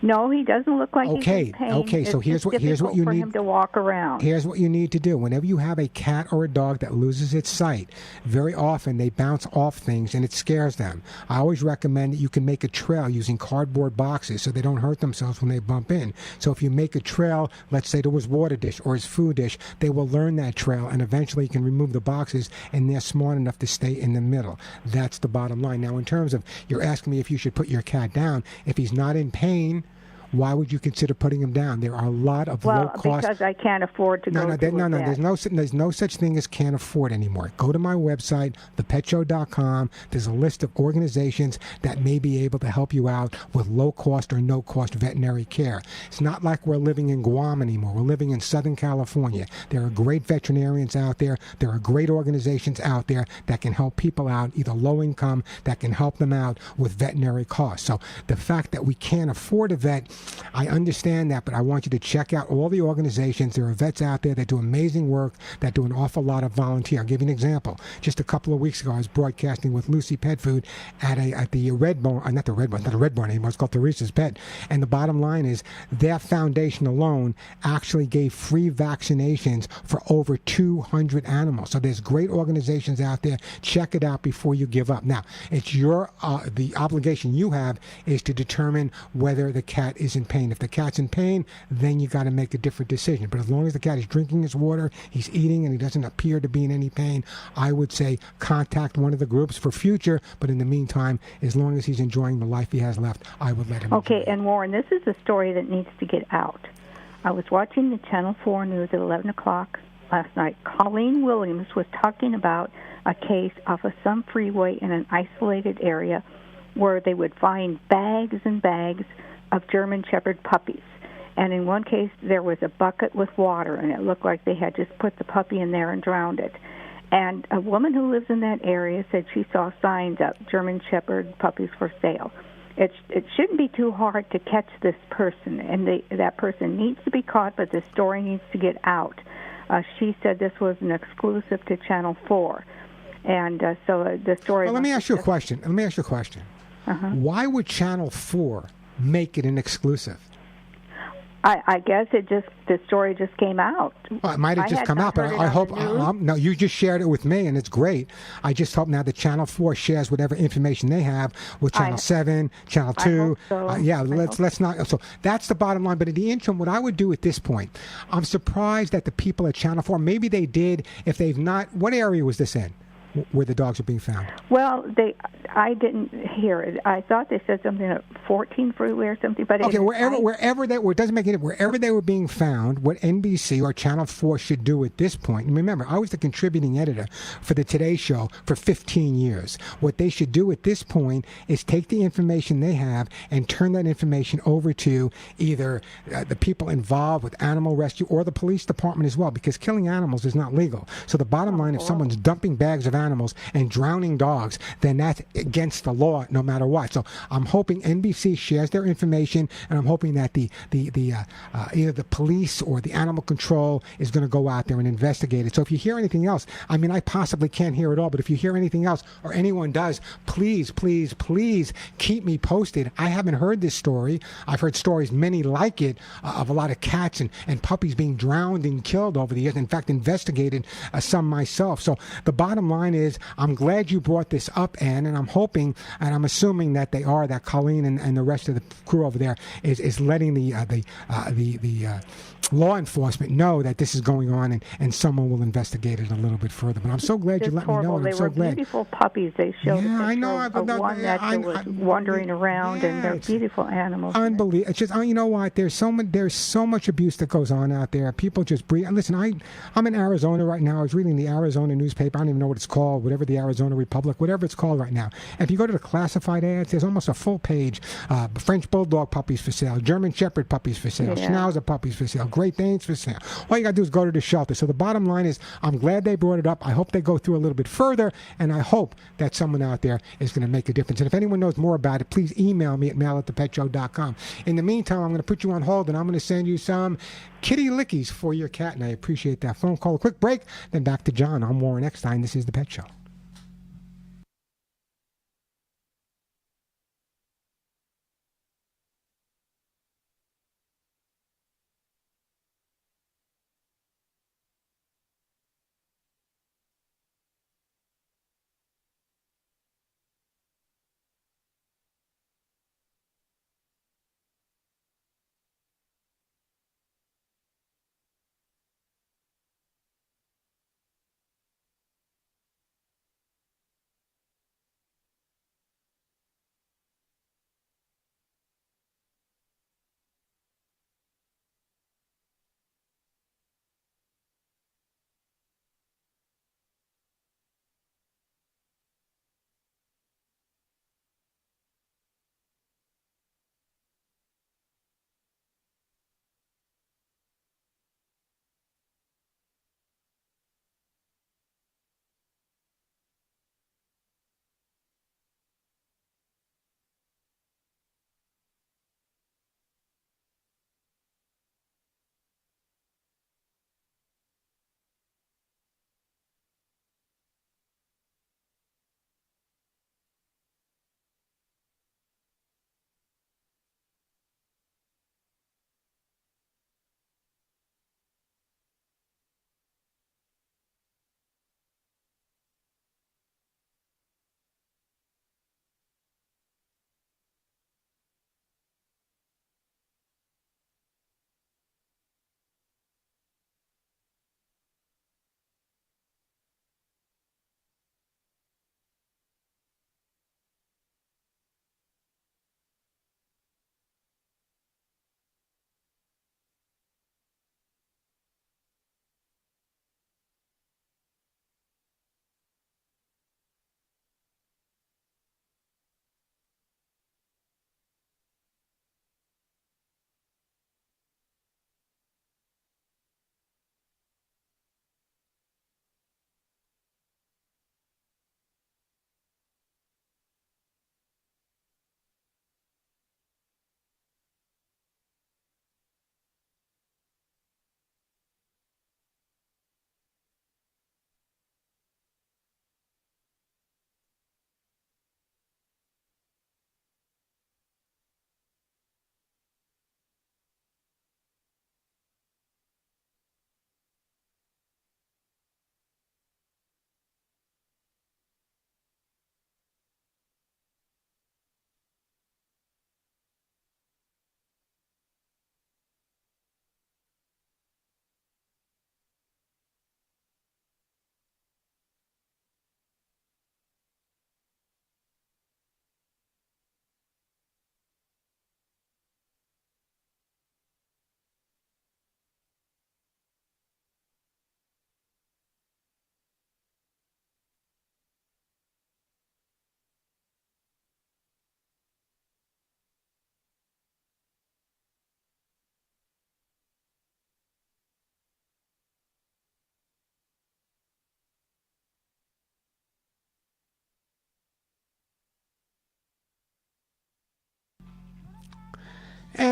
No, he doesn't look like he's in pain.
Okay, so here's what you
for
need
him to walk around.
Here's what you need to do. Whenever you have a cat or a dog that loses its sight, very often they bounce off things and it scares them. I always recommend that you can make a trail using cardboard boxes so they don't hurt themselves when they bump in. So if you make a trail, let's say to his water dish or his food dish, they will learn that trail and eventually you can remove the boxes and they're smart enough to stay in the middle. That's the bottom line. Now, in terms of, you're asking me if you should put your cat down. If he's not in pain, why would you consider putting him down? There are a lot of low-cost...
Well, because I can't afford to go to a vet.
There's no such thing as can't afford anymore. Go to my website, thepetshow.com. There's a list of organizations that may be able to help you out with low-cost or no-cost veterinary care. It's not like we're living in Guam anymore. We're living in Southern California. There are great veterinarians out there. There are great organizations out there that can help people out, either low-income, that can help them out with veterinary costs. So the fact that we can't afford a vet, I understand that, but I want you to check out all the organizations. There are vets out there that do amazing work, that do an awful lot of volunteer. I'll give you an example. Just a couple of weeks ago, I was broadcasting with Lucy Pet Food at the Red Barn, not the Red Barn anymore, it's called Teresa's Pet. And the bottom line is their foundation alone actually gave free vaccinations for over 200 animals. So there's great organizations out there. Check it out before you give up. Now, it's the obligation you have is to determine whether the cat is in pain. If the cat's in pain, then you got to make a different decision. But as long as the cat is drinking his water, he's eating, and he doesn't appear to be in any pain, I would say contact one of the groups for future. But in the meantime, as long as he's enjoying the life he has left, I would let him.
Okay, and Warren, this is a story that needs to get out. I was watching the Channel 4 news at 11 o'clock last night. Colleen Williams was talking about a case off of some freeway in an isolated area where they would find bags and bags of German Shepherd puppies. And in one case, there was a bucket with water, and it looked like they had just put the puppy in there and drowned it. And a woman who lives in that area said she saw signs up, German Shepherd puppies for sale. It shouldn't be too hard to catch this person, and that person needs to be caught, but the story needs to get out. She said this was an exclusive to Channel 4. And so the story...
Well, let me ask you a question. Why would Channel 4 make it an exclusive?
I guess the story just came out.
Well, it might have just come out, but I hope... no, you just shared it with me, and it's great. I just hope now that Channel 4 shares whatever information they have with Channel 7, Channel 2.
I hope so.
Let's not... So that's the bottom line. But in the interim, what I would do at this point, I'm surprised that the people at Channel 4, maybe they did, if they've not... What area was this in, where the dogs are being found?
Well, I didn't hear it. I thought they said something at 14 freeway or something. But
okay, wherever it doesn't make it. Wherever they were being found, what NBC or Channel 4 should do at this point. And remember, I was the contributing editor for the Today Show for 15 years. What they should do at this point is take the information they have and turn that information over to either the people involved with animal rescue or the police department as well, because killing animals is not legal. So the bottom line, if someone's dumping bags of animals and drowning dogs, then that's against the law no matter what. So I'm hoping NBC shares their information, and I'm hoping that either the police or the animal control is going to go out there and investigate it. So if you hear anything else, I mean, I possibly can't hear it all, but if you hear anything else or anyone does, please keep me posted. I haven't heard this story. I've heard stories, many like it, of a lot of cats and puppies being drowned and killed over the years. In fact, investigated some myself. So the bottom line line is, I'm glad you brought this up, Ann, and I'm hoping and I'm assuming that they are, that Colleen and the rest of the crew over there is letting the law enforcement know that this is going on, and someone will investigate it a little bit further. But I'm so glad you let me know, and I'm so glad.
They were beautiful puppies. They showed
yeah, I know.
one that was wandering around, and they're beautiful animals.
Unbelievable. It's just, you know what? There's so much abuse that goes on out there. People just breathe. Listen, I'm in Arizona right now. I was reading the Arizona newspaper. I don't even know what it's called, whatever the Arizona Republic, whatever it's called right now. And if you go to the classified ads, there's almost a full page. French Bulldog puppies for sale, German Shepherd puppies for sale, Schnauzer puppies for sale, Great Danes for sale. All you got to do is go to the shelter. So the bottom line is, I'm glad they brought it up. I hope they go through a little bit further, and I hope that someone out there is going to make a difference. And if anyone knows more about it, please email me at mail@thepetshow.com. In the meantime, I'm going to put you on hold, and I'm going to send you some kitty lickies for your cat, and I appreciate that phone call. A quick break, then back to John. I'm Warren Eckstein. This is The Pet Show.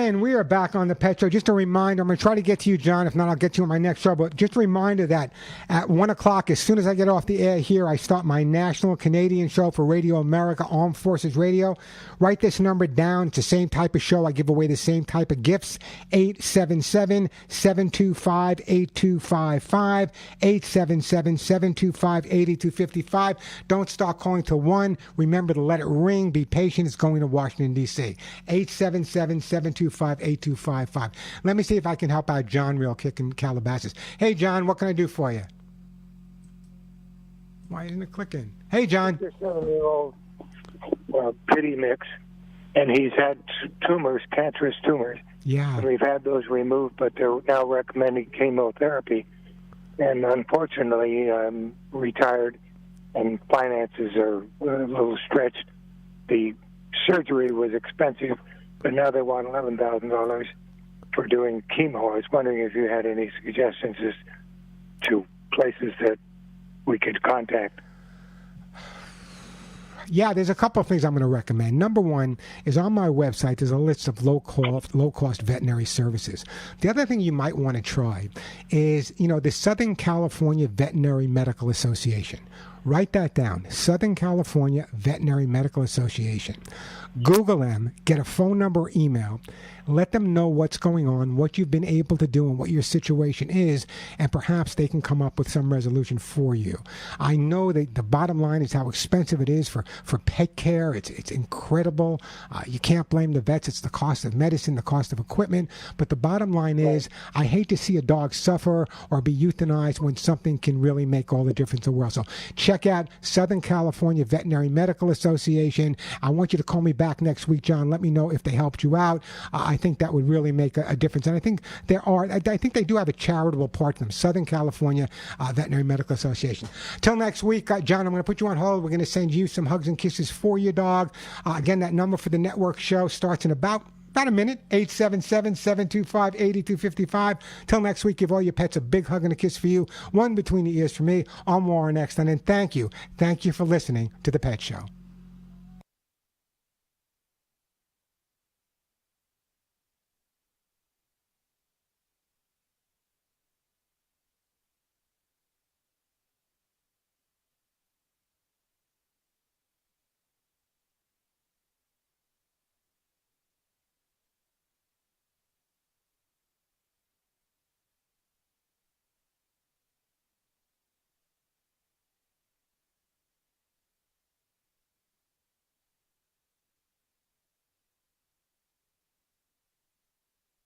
And we are back on the Pet Show. Just a reminder, I'm going to try to get to you, John. If not, I'll get to you on my next show. But just a reminder that at 1 o'clock, as soon as I get off the air here, I start my national Canadian show for Radio America, Armed Forces Radio. Write this number down. It's the same type of show. I give away the same type of gifts. 877-725-8255. 877-725-8255. Don't start calling to 1. Remember to let it ring. Be patient. It's going to Washington, D.C. 877-725-8255. Let me see if I can help out John real quick in Calabasas. Hey, John, what can I do for you? Why isn't it clicking? Hey, John.
This 7-year-old pity mix, and he's had tumors, cancerous tumors.
Yeah.
And we've had those removed, but they're now recommending chemotherapy. And unfortunately, I'm retired, and finances are a little stretched. The surgery was expensive, but now they want $11,000 for doing chemo. I was wondering if you had any suggestions as to places that we could contact.
Yeah, there's a couple of things I'm going to recommend. Number one is on my website, there's a list of low-cost veterinary services. The other thing you might want to try is, the Southern California Veterinary Medical Association. Write that down, Southern California Veterinary Medical Association. Google them, get a phone number or email, let them know what's going on, what you've been able to do, and what your situation is, and perhaps they can come up with some resolution for you. I know that the bottom line is how expensive it is for pet care. It's incredible. You can't blame the vets. It's the cost of medicine, the cost of equipment. But the bottom line is, I hate to see a dog suffer or be euthanized when something can really make all the difference in the world. So check out Southern California Veterinary Medical Association. I want you to call me back next week, John. Let me know if they helped you out. I think that would really make a difference. And I think I think they do have a charitable part to them, Southern California Veterinary Medical Association. Till next week, John, I'm going to put you on hold. We're going to send you some hugs and kisses for your dog. Again, that number for the network show starts in about a minute, 877-725-8255. Till next week, give all your pets a big hug and a kiss for you, one between the ears for me. I'm Warren Eckstein, and thank you for listening to The Pet Show.